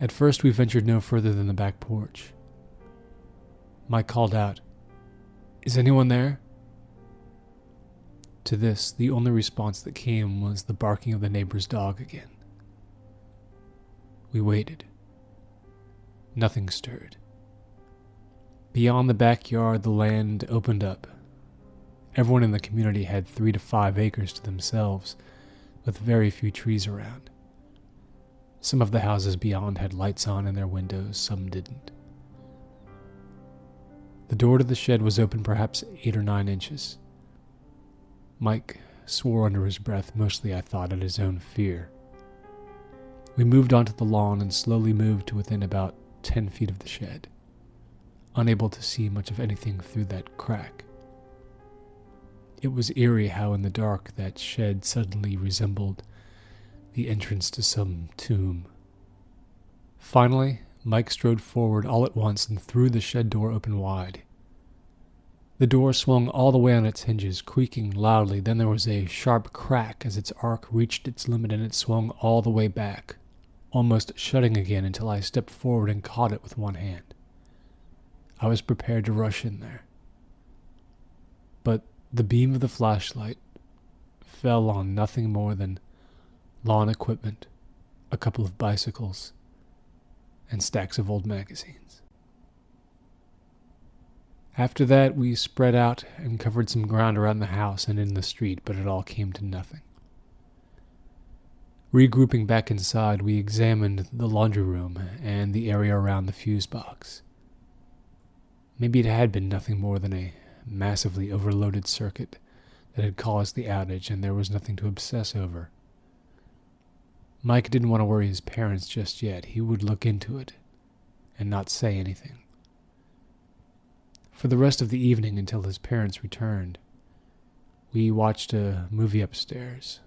At first, we ventured no further than the back porch. Mike called out, "Is anyone there?" To this, the only response that came was the barking of the neighbor's dog again. We waited. Nothing stirred. Beyond the backyard, the land opened up. Everyone in the community had 3 to 5 acres to themselves, with very few trees around. Some of the houses beyond had lights on in their windows, some didn't. The door to the shed was open perhaps 8 or 9 inches. Mike swore under his breath, mostly I thought at his own fear. We moved onto the lawn and slowly moved to within about 10 feet of the shed, unable to see much of anything through that crack. It was eerie how in the dark that shed suddenly resembled the entrance to some tomb. Finally, Mike strode forward all at once and threw the shed door open wide. The door swung all the way on its hinges, creaking loudly. Then there was a sharp crack as its arc reached its limit, and it swung all the way back, almost shutting again until I stepped forward and caught it with one hand. I was prepared to rush in there. But the beam of the flashlight fell on nothing more than lawn equipment, a couple of bicycles, and stacks of old magazines. After that, we spread out and covered some ground around the house and in the street, but it all came to nothing. Regrouping back inside, we examined the laundry room and the area around the fuse box. Maybe it had been nothing more than a massively overloaded circuit that had caused the outage, and there was nothing to obsess over. Mike didn't want to worry his parents just yet. He would look into it and not say anything. For the rest of the evening until his parents returned, we watched a movie upstairs,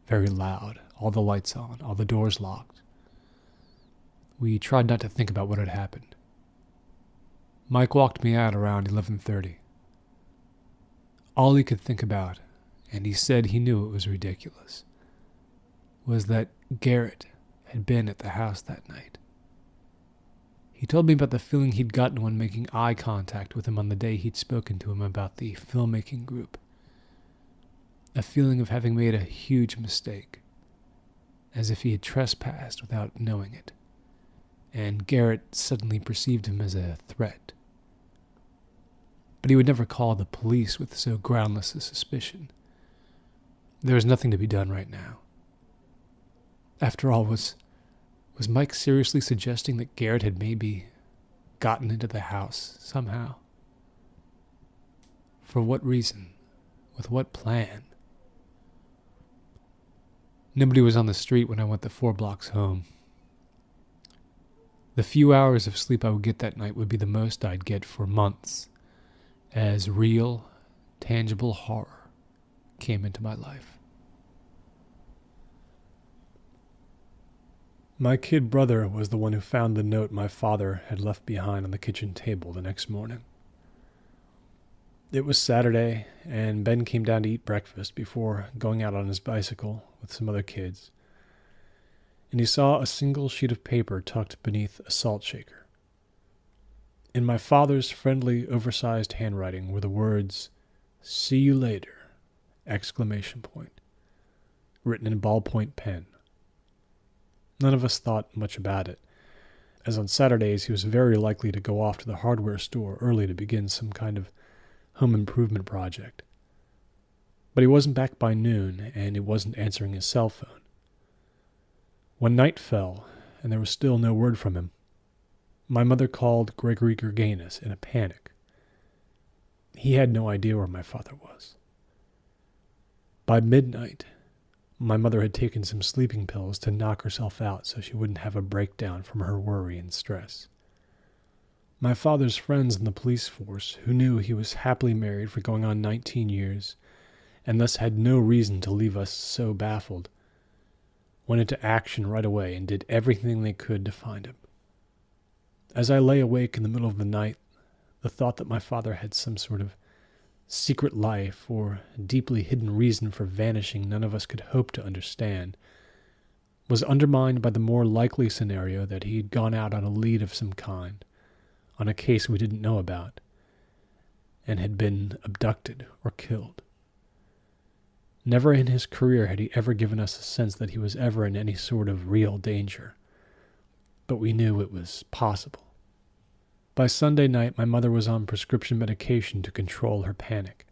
very loud, all the lights on, all the doors locked. We tried not to think about what had happened. Mike walked me out around 11:30. All he could think about, and he said he knew it was ridiculous, was that Garrett had been at the house that night. He told me about the feeling he'd gotten when making eye contact with him on the day he'd spoken to him about the filmmaking group. A feeling of having made a huge mistake, as if he had trespassed without knowing it, and Garrett suddenly perceived him as a threat. But he would never call the police with so groundless a suspicion. There was nothing to be done right now. After all, was Mike seriously suggesting that Garrett had maybe gotten into the house somehow? For what reason? With what plan? Nobody was on the street when I went the 4 blocks home. The few hours of sleep I would get that night would be the most I'd get for months, as real, tangible horror came into my life. My kid brother was the one who found the note my father had left behind on the kitchen table the next morning. It was Saturday, and Ben came down to eat breakfast before going out on his bicycle with some other kids, and he saw a single sheet of paper tucked beneath a salt shaker. In my father's friendly, oversized handwriting were the words, "See you later!" written in ballpoint pen. None of us thought much about it, as on Saturdays he was very likely to go off to the hardware store early to begin some kind of home improvement project. But he wasn't back by noon, and he wasn't answering his cell phone. When night fell, and there was still no word from him, my mother called Gregory Gerganis in a panic. He had no idea where my father was. By midnight, my mother had taken some sleeping pills to knock herself out so she wouldn't have a breakdown from her worry and stress. My father's friends in the police force, who knew he was happily married for going on 19 years, and thus had no reason to leave us so baffled, went into action right away and did everything they could to find him. As I lay awake in the middle of the night, the thought that my father had some sort of secret life or deeply hidden reason for vanishing none of us could hope to understand was undermined by the more likely scenario that he had gone out on a lead of some kind, on a case we didn't know about, and had been abducted or killed. Never in his career had he ever given us a sense that he was ever in any sort of real danger, but we knew it was possible. By Sunday night, my mother was on prescription medication to control her panic,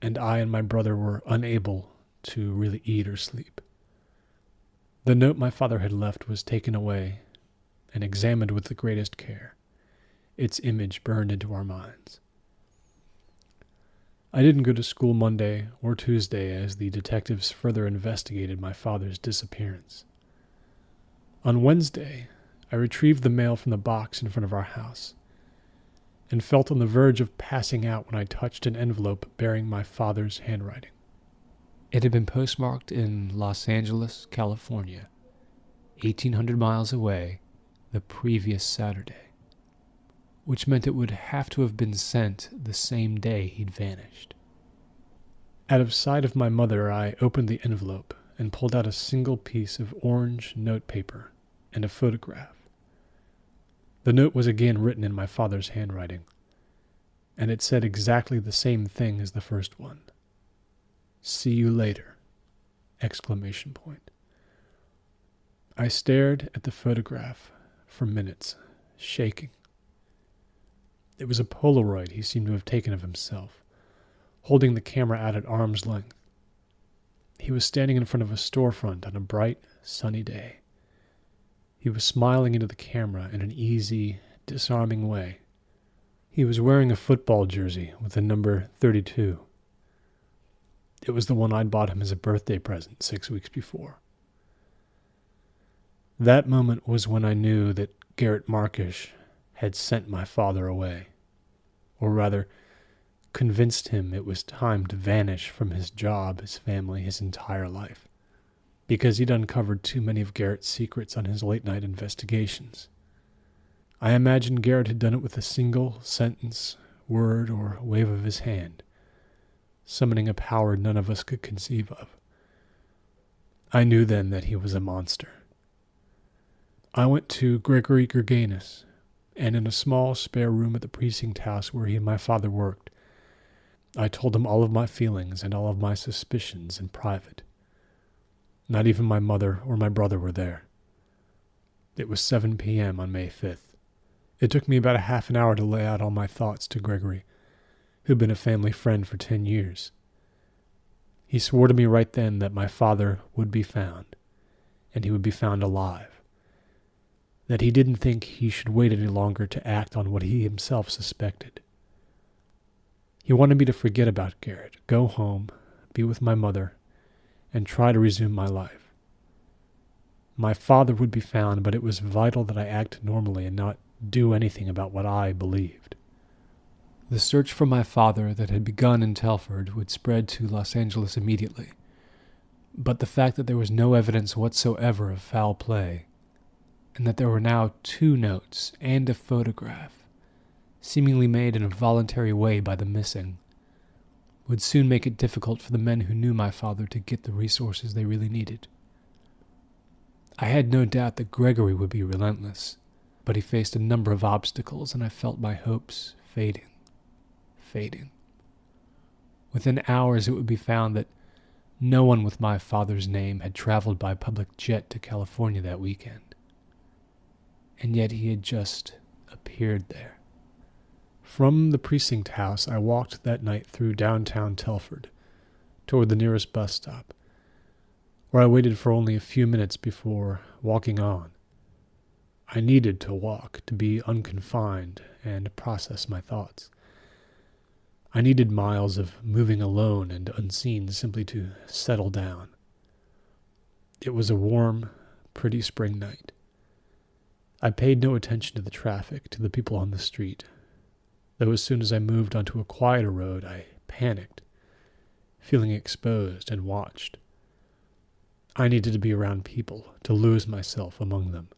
and I and my brother were unable to really eat or sleep. The note my father had left was taken away and examined with the greatest care, its image burned into our minds. I didn't go to school Monday or Tuesday as the detectives further investigated my father's disappearance. On Wednesday, I retrieved the mail from the box in front of our house and felt on the verge of passing out when I touched an envelope bearing my father's handwriting. It had been postmarked in Los Angeles, California, 1,800 miles away, the previous Saturday, which meant it would have to have been sent the same day he'd vanished. Out of sight of my mother, I opened the envelope and pulled out a single piece of orange notepaper and a photograph. The note was again written in my father's handwriting, and it said exactly the same thing as the first one. "See you later!" I stared at the photograph for minutes, shaking. It was a Polaroid he seemed to have taken of himself, holding the camera out at arm's length. He was standing in front of a storefront on a bright, sunny day. He was smiling into the camera in an easy, disarming way. He was wearing a football jersey with the number 32. It was the one I'd bought him as a birthday present 6 weeks before. That moment was when I knew that Garrett Markish had sent my father away, or rather, convinced him it was time to vanish from his job, his family, his entire life, because he'd uncovered too many of Garrett's secrets on his late-night investigations. I imagined Garrett had done it with a single sentence, word, or wave of his hand, summoning a power none of us could conceive of. I knew then that he was a monster. I went to Gregory Gerganis, and in a small spare room at the precinct house where he and my father worked, I told him all of my feelings and all of my suspicions in private. Not even my mother or my brother were there. It was 7 p.m. on May 5th. It took me about a half an hour to lay out all my thoughts to Gregory, who'd been a family friend for 10 years. He swore to me right then that my father would be found, and he would be found alive. That he didn't think he should wait any longer to act on what he himself suspected. He wanted me to forget about Garrett, go home, be with my mother, and try to resume my life. My father would be found, but it was vital that I act normally and not do anything about what I believed. The search for my father that had begun in Telford would spread to Los Angeles immediately, but the fact that there was no evidence whatsoever of foul play, and that there were now 2 notes and a photograph, seemingly made in a voluntary way by the missing, would soon make it difficult for the men who knew my father to get the resources they really needed. I had no doubt that Gregory would be relentless, but he faced a number of obstacles, and I felt my hopes fading. Within hours it would be found that no one with my father's name had traveled by public jet to California that weekend. And yet he had just appeared there. From the precinct house, I walked that night through downtown Telford, toward the nearest bus stop, where I waited for only a few minutes before walking on. I needed to walk, to be unconfined and process my thoughts. I needed miles of moving alone and unseen simply to settle down. It was a warm, pretty spring night. I paid no attention to the traffic, to the people on the street, though as soon as I moved onto a quieter road, I panicked, feeling exposed and watched. I needed to be around people, to lose myself among them.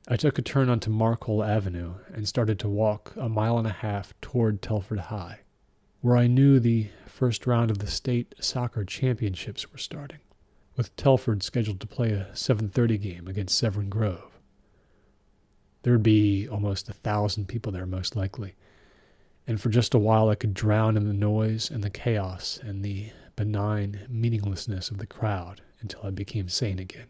I took a turn onto Markhole Avenue and started to walk 1.5 miles toward Telford High, where I knew the first round of the state soccer championships were starting, with Telford scheduled to play a 7:30 game against Severn Grove. There would be almost 1,000 people there most likely, and for just a while I could drown in the noise and the chaos and the benign meaninglessness of the crowd until I became sane again.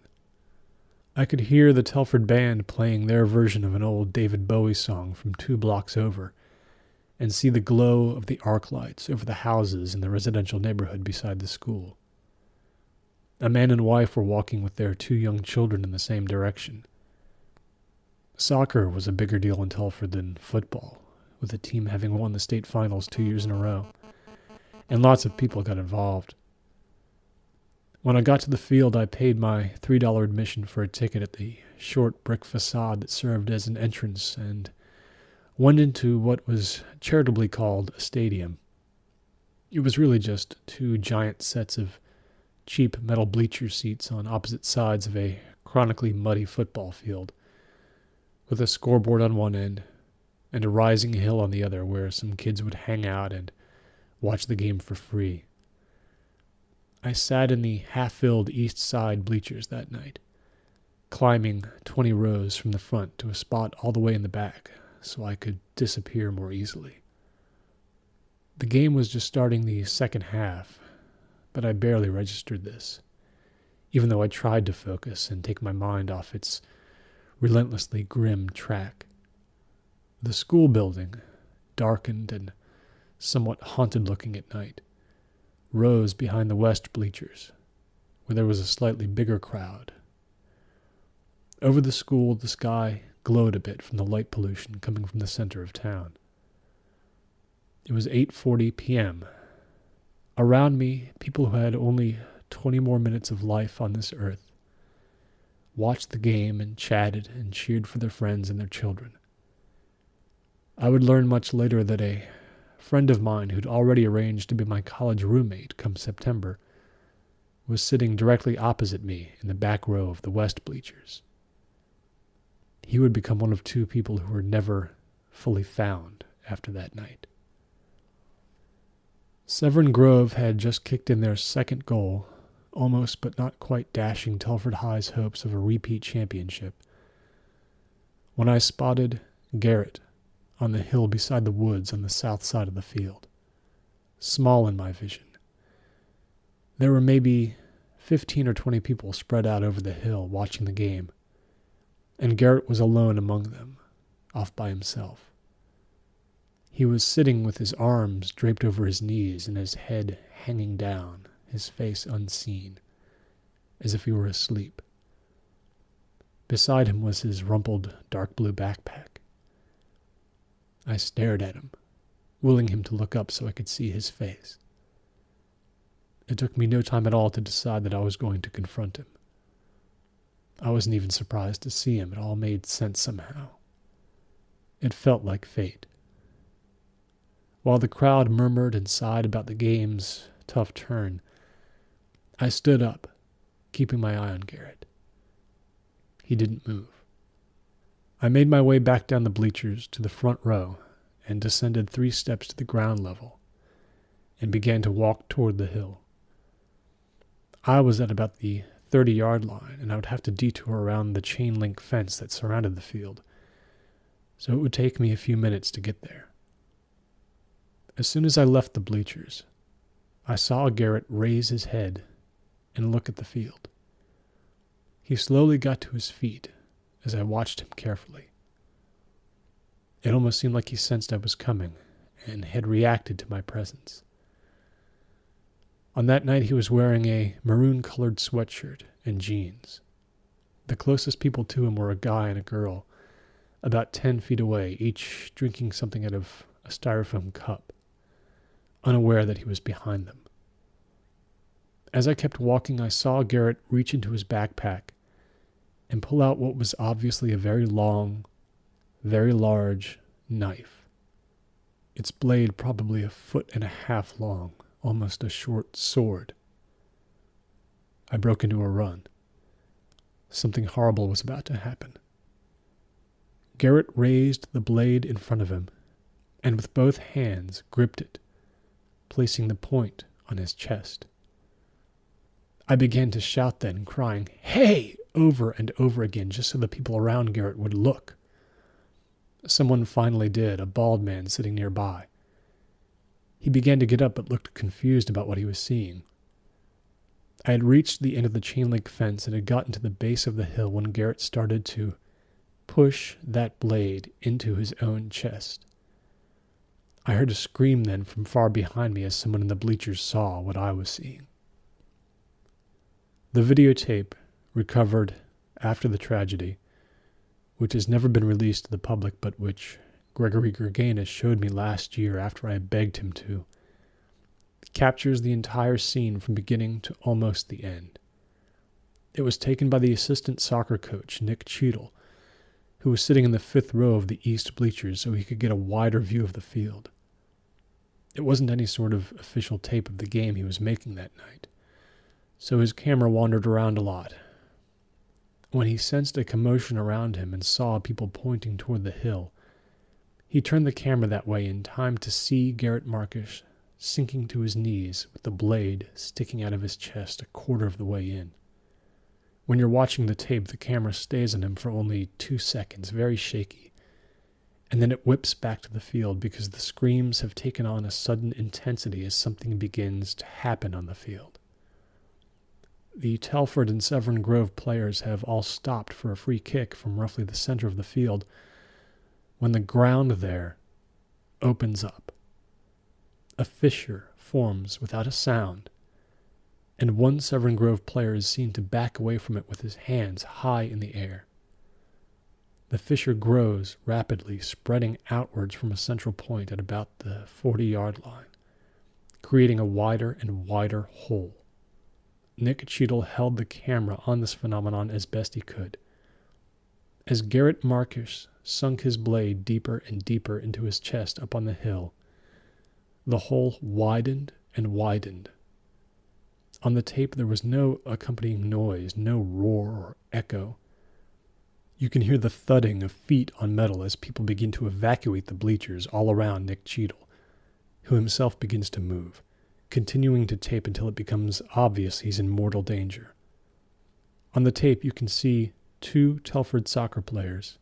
I could hear the Telford band playing their version of an old David Bowie song from 2 blocks over, and see the glow of the arc lights over the houses in the residential neighborhood beside the school. A man and wife were walking with their 2 young children in the same direction. Soccer was a bigger deal in Telford than football, with the team having won the state finals 2 years in a row, and lots of people got involved. When I got to the field, I paid my $3 admission for a ticket at the short brick facade that served as an entrance and went into what was charitably called a stadium. It was really just 2 giant sets of cheap metal bleacher seats on opposite sides of a chronically muddy football field, with a scoreboard on one end and a rising hill on the other where some kids would hang out and watch the game for free. I sat in the half-filled east side bleachers that night, climbing 20 rows from the front to a spot all the way in the back so I could disappear more easily. The game was just starting the second half, but I barely registered this, even though I tried to focus and take my mind off its relentlessly grim track. The school building, darkened and somewhat haunted-looking at night, rose behind the west bleachers, where there was a slightly bigger crowd. Over the school, the sky glowed a bit from the light pollution coming from the center of town. It was 8:40 p.m. Around me, people who had only 20 more minutes of life on this earth watched the game and chatted and cheered for their friends and their children. I would learn much later that a friend of mine who'd already arranged to be my college roommate come September was sitting directly opposite me in the back row of the west bleachers. He would become one of 2 people who were never fully found after that night. Severn Grove had just kicked in their second goal, almost but not quite dashing Telford High's hopes of a repeat championship, when I spotted Garrett on the hill beside the woods on the south side of the field, small in my vision. There were maybe 15 or 20 people spread out over the hill watching the game, and Garrett was alone among them, off by himself. He was sitting with his arms draped over his knees and his head hanging down, his face unseen, as if he were asleep. Beside him was his rumpled dark blue backpack. I stared at him, willing him to look up so I could see his face. It took me no time at all to decide that I was going to confront him. I wasn't even surprised to see him. It all made sense somehow. It felt like fate. While the crowd murmured and sighed about the game's tough turn, I stood up, keeping my eye on Garrett. He didn't move. I made my way back down the bleachers to the front row and descended 3 steps to the ground level and began to walk toward the hill. I was at about the 30-yard line, and I would have to detour around the chain-link fence that surrounded the field, so it would take me a few minutes to get there. As soon as I left the bleachers, I saw Garrett raise his head and look at the field. He slowly got to his feet as I watched him carefully. It almost seemed like he sensed I was coming and had reacted to my presence. On that night, he was wearing a maroon-colored sweatshirt and jeans. The closest people to him were a guy and a girl, about 10 feet away, each drinking something out of a styrofoam cup, unaware that he was behind them. As I kept walking, I saw Garrett reach into his backpack and pull out what was obviously a very long, very large knife. Its blade probably 1.5 feet long, almost a short sword. I broke into a run. Something horrible was about to happen. Garrett raised the blade in front of him and with both hands gripped it, placing the point on his chest. I began to shout then, crying, "Hey!" over and over again, just so the people around Garrett would look. Someone finally did, a bald man sitting nearby. He began to get up but looked confused about what he was seeing. I had reached the end of the chain-link fence and had gotten to the base of the hill when Garrett started to push that blade into his own chest. I heard a scream then from far behind me as someone in the bleachers saw what I was seeing. The videotape recovered after the tragedy, which has never been released to the public but which Gregory Gerganis showed me last year after I begged him to, captures the entire scene from beginning to almost the end. It was taken by the assistant soccer coach, Nick Cheadle, who was sitting in the 5th row of the east bleachers so he could get a wider view of the field. It wasn't any sort of official tape of the game he was making that night, so his camera wandered around a lot. When he sensed a commotion around him and saw people pointing toward the hill, he turned the camera that way in time to see Garrett Markish sinking to his knees with the blade sticking out of his chest 1/4 of the way in. When you're watching the tape, the camera stays on him for only 2 seconds, very shaky, and then it whips back to the field because the screams have taken on a sudden intensity as something begins to happen on the field. The Telford and Severn Grove players have all stopped for a free kick from roughly the center of the field when the ground there opens up. A fissure forms without a sound, and one Severn Grove player is seen to back away from it with his hands high in the air. The fissure grows rapidly, spreading outwards from a central point at about the 40-yard line, creating a wider and wider hole. Nick Cheadle held the camera on this phenomenon as best he could. As Garrett Markish sunk his blade deeper and deeper into his chest up on the hill, the hole widened and widened. On the tape there was no accompanying noise, no roar or echo. You can hear the thudding of feet on metal as people begin to evacuate the bleachers all around Nick Cheadle, who himself begins to move, continuing to tape until it becomes obvious he's in mortal danger. On the tape you can see 2 Telford soccer players,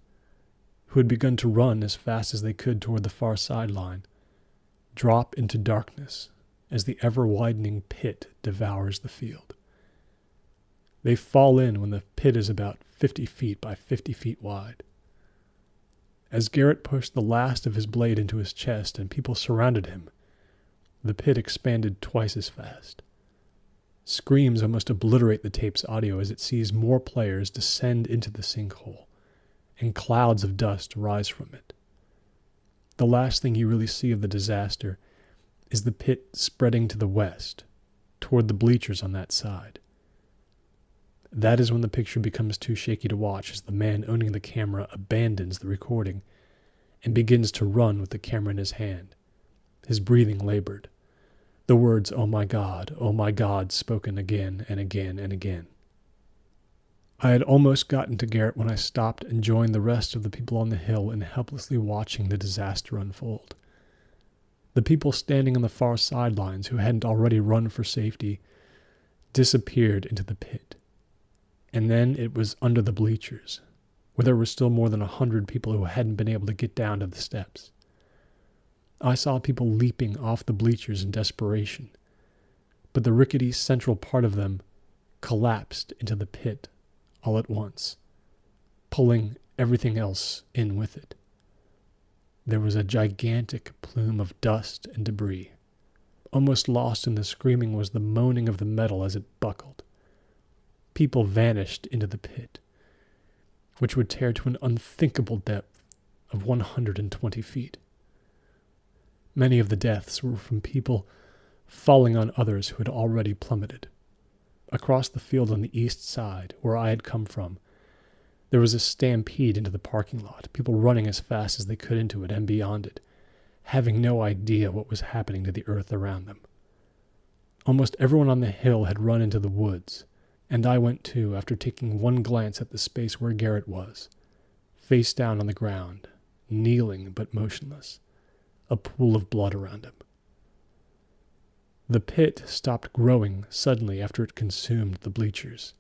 who had begun to run as fast as they could toward the far sideline, drop into darkness as the ever-widening pit devours the field. They fall in when the pit is about 50 feet by 50 feet wide. As Garrett pushed the last of his blade into his chest and people surrounded him, the pit expanded twice as fast. Screams almost obliterate the tape's audio as it sees more players descend into the sinkhole, and clouds of dust rise from it. The last thing you really see of the disaster is the pit spreading to the west, toward the bleachers on that side. That is when the picture becomes too shaky to watch as the man owning the camera abandons the recording and begins to run with the camera in his hand, his breathing labored. The words, oh my God, spoken again and again and again. I had almost gotten to Garrett when I stopped and joined the rest of the people on the hill in helplessly watching the disaster unfold. The people standing on the far sidelines who hadn't already run for safety disappeared into the pit. And then it was under the bleachers, where there were still more than 100 people who hadn't been able to get down to the steps. I saw people leaping off the bleachers in desperation, but the rickety central part of them collapsed into the pit all at once, pulling everything else in with it. There was a gigantic plume of dust and debris. Almost lost in the screaming was the moaning of the metal as it buckled. People vanished into the pit, which would tear to an unthinkable depth of 120 feet. Many of the deaths were from people falling on others who had already plummeted. Across the field on the east side, where I had come from, there was a stampede into the parking lot, people running as fast as they could into it and beyond it, having no idea what was happening to the earth around them. Almost everyone on the hill had run into the woods, and I went too after taking one glance at the space where Garrett was, face down on the ground, kneeling but motionless, a pool of blood around him. The pit stopped growing suddenly after it consumed the bleachers,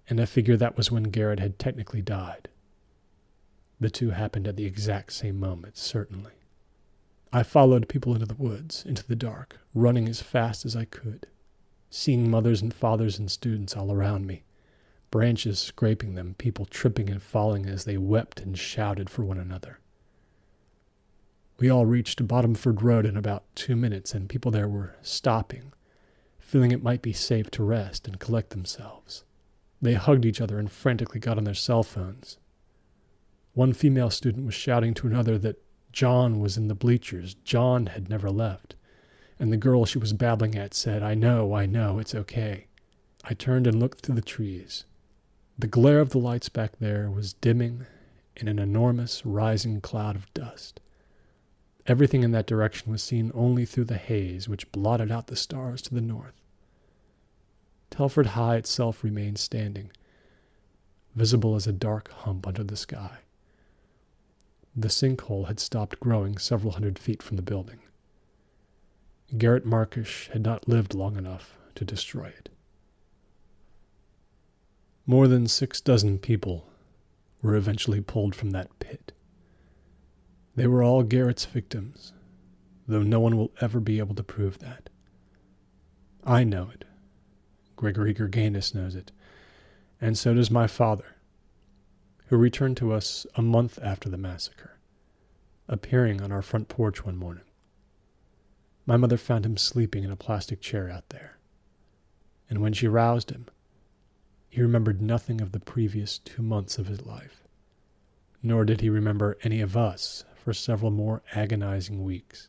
and I figure that was when Garrett had technically died. The two happened at the exact same moment, certainly. I followed people into the woods, into the dark, running as fast as I could, seeing mothers and fathers and students all around me, branches scraping them, people tripping and falling as they wept and shouted for one another. We all reached Bottomford Road in about 2 minutes, and people there were stopping, feeling it might be safe to rest and collect themselves. They hugged each other and frantically got on their cell phones. One female student was shouting to another that John was in the bleachers. John had never left. And the girl she was babbling at said, I know, it's okay. I turned and looked through the trees. The glare of the lights back there was dimming in an enormous rising cloud of dust. Everything in that direction was seen only through the haze which blotted out the stars to the north. Telford High itself remained standing, visible as a dark hump under the sky. The sinkhole had stopped growing several hundred feet from the building. Garrett Markish had not lived long enough to destroy it. More than 6 people were eventually pulled from that pit. They were all Garrett's victims, though no one will ever be able to prove that. I know it. Gregory Gerganis knows it, and so does my father, who returned to us a month after the massacre, appearing on our front porch one morning. My mother found him sleeping in a plastic chair out there, and when she roused him, he remembered nothing of the previous 2 months of his life, nor did he remember any of us for several more agonizing weeks.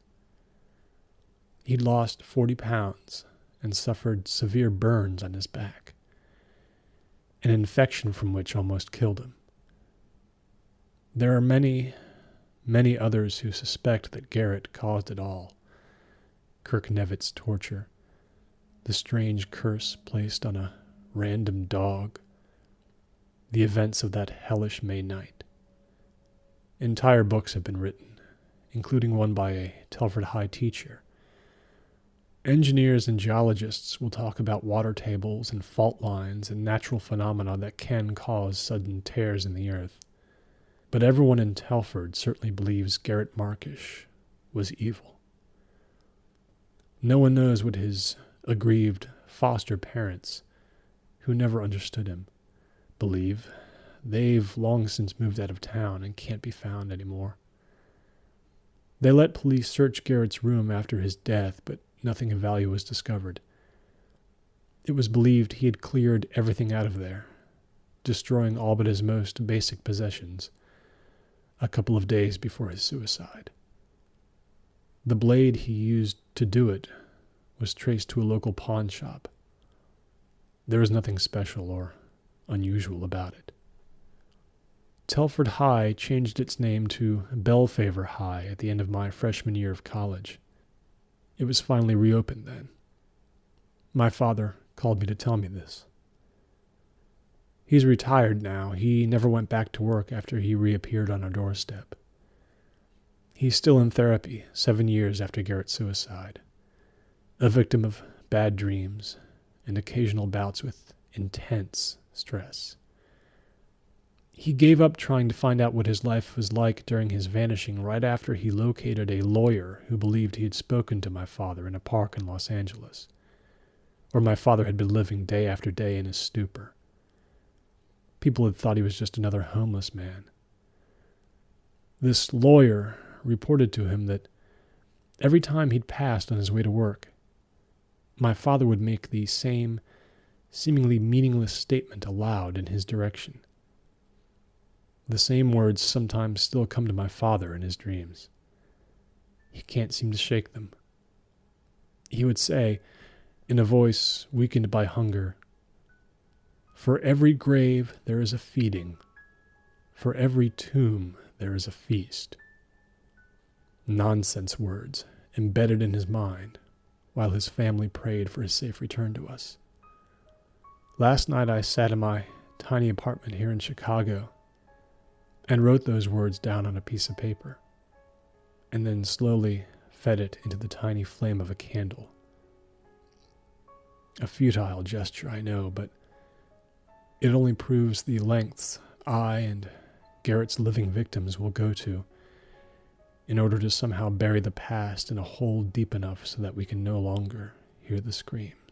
He'd lost 40 pounds and suffered severe burns on his back, an infection from which almost killed him. There are many, many others who suspect that Garrett caused it all. Kirknevitt's torture, the strange curse placed on a random dog, the events of that hellish May night. Entire books have been written, including one by a Telford High teacher. Engineers and geologists will talk about water tables and fault lines and natural phenomena that can cause sudden tears in the earth. But everyone in Telford certainly believes Garrett Markish was evil. No one knows what his aggrieved foster parents, who never understood him, believe. They've long since moved out of town and can't be found anymore. They let police search Garrett's room after his death, but nothing of value was discovered. It was believed he had cleared everything out of there, destroying all but his most basic possessions, a couple of days before his suicide. The blade he used to do it was traced to a local pawn shop. There was nothing special or unusual about it. Telford High changed its name to Belfaver High at the end of my freshman year of college. It was finally reopened then. My father called me to tell me this. He's retired now. He never went back to work after he reappeared on our doorstep. He's still in therapy 7 years after Garrett's suicide, a victim of bad dreams and occasional bouts with intense stress. He gave up trying to find out what his life was like during his vanishing right after he located a lawyer who believed he had spoken to my father in a park in Los Angeles, where my father had been living day after day in his stupor. People had thought he was just another homeless man. This lawyer reported to him that every time he'd passed on his way to work, my father would make the same seemingly meaningless statement aloud in his direction. The same words sometimes still come to my father in his dreams. He can't seem to shake them. He would say, in a voice weakened by hunger, "For every grave there is a feeding. For every tomb there is a feast." Nonsense words embedded in his mind while his family prayed for his safe return to us. Last night I sat in my tiny apartment here in Chicago and wrote those words down on a piece of paper, and then slowly fed it into the tiny flame of a candle. A futile gesture, I know, but it only proves the lengths I and Garrett's living victims will go to in order to somehow bury the past in a hole deep enough so that we can no longer hear the screams.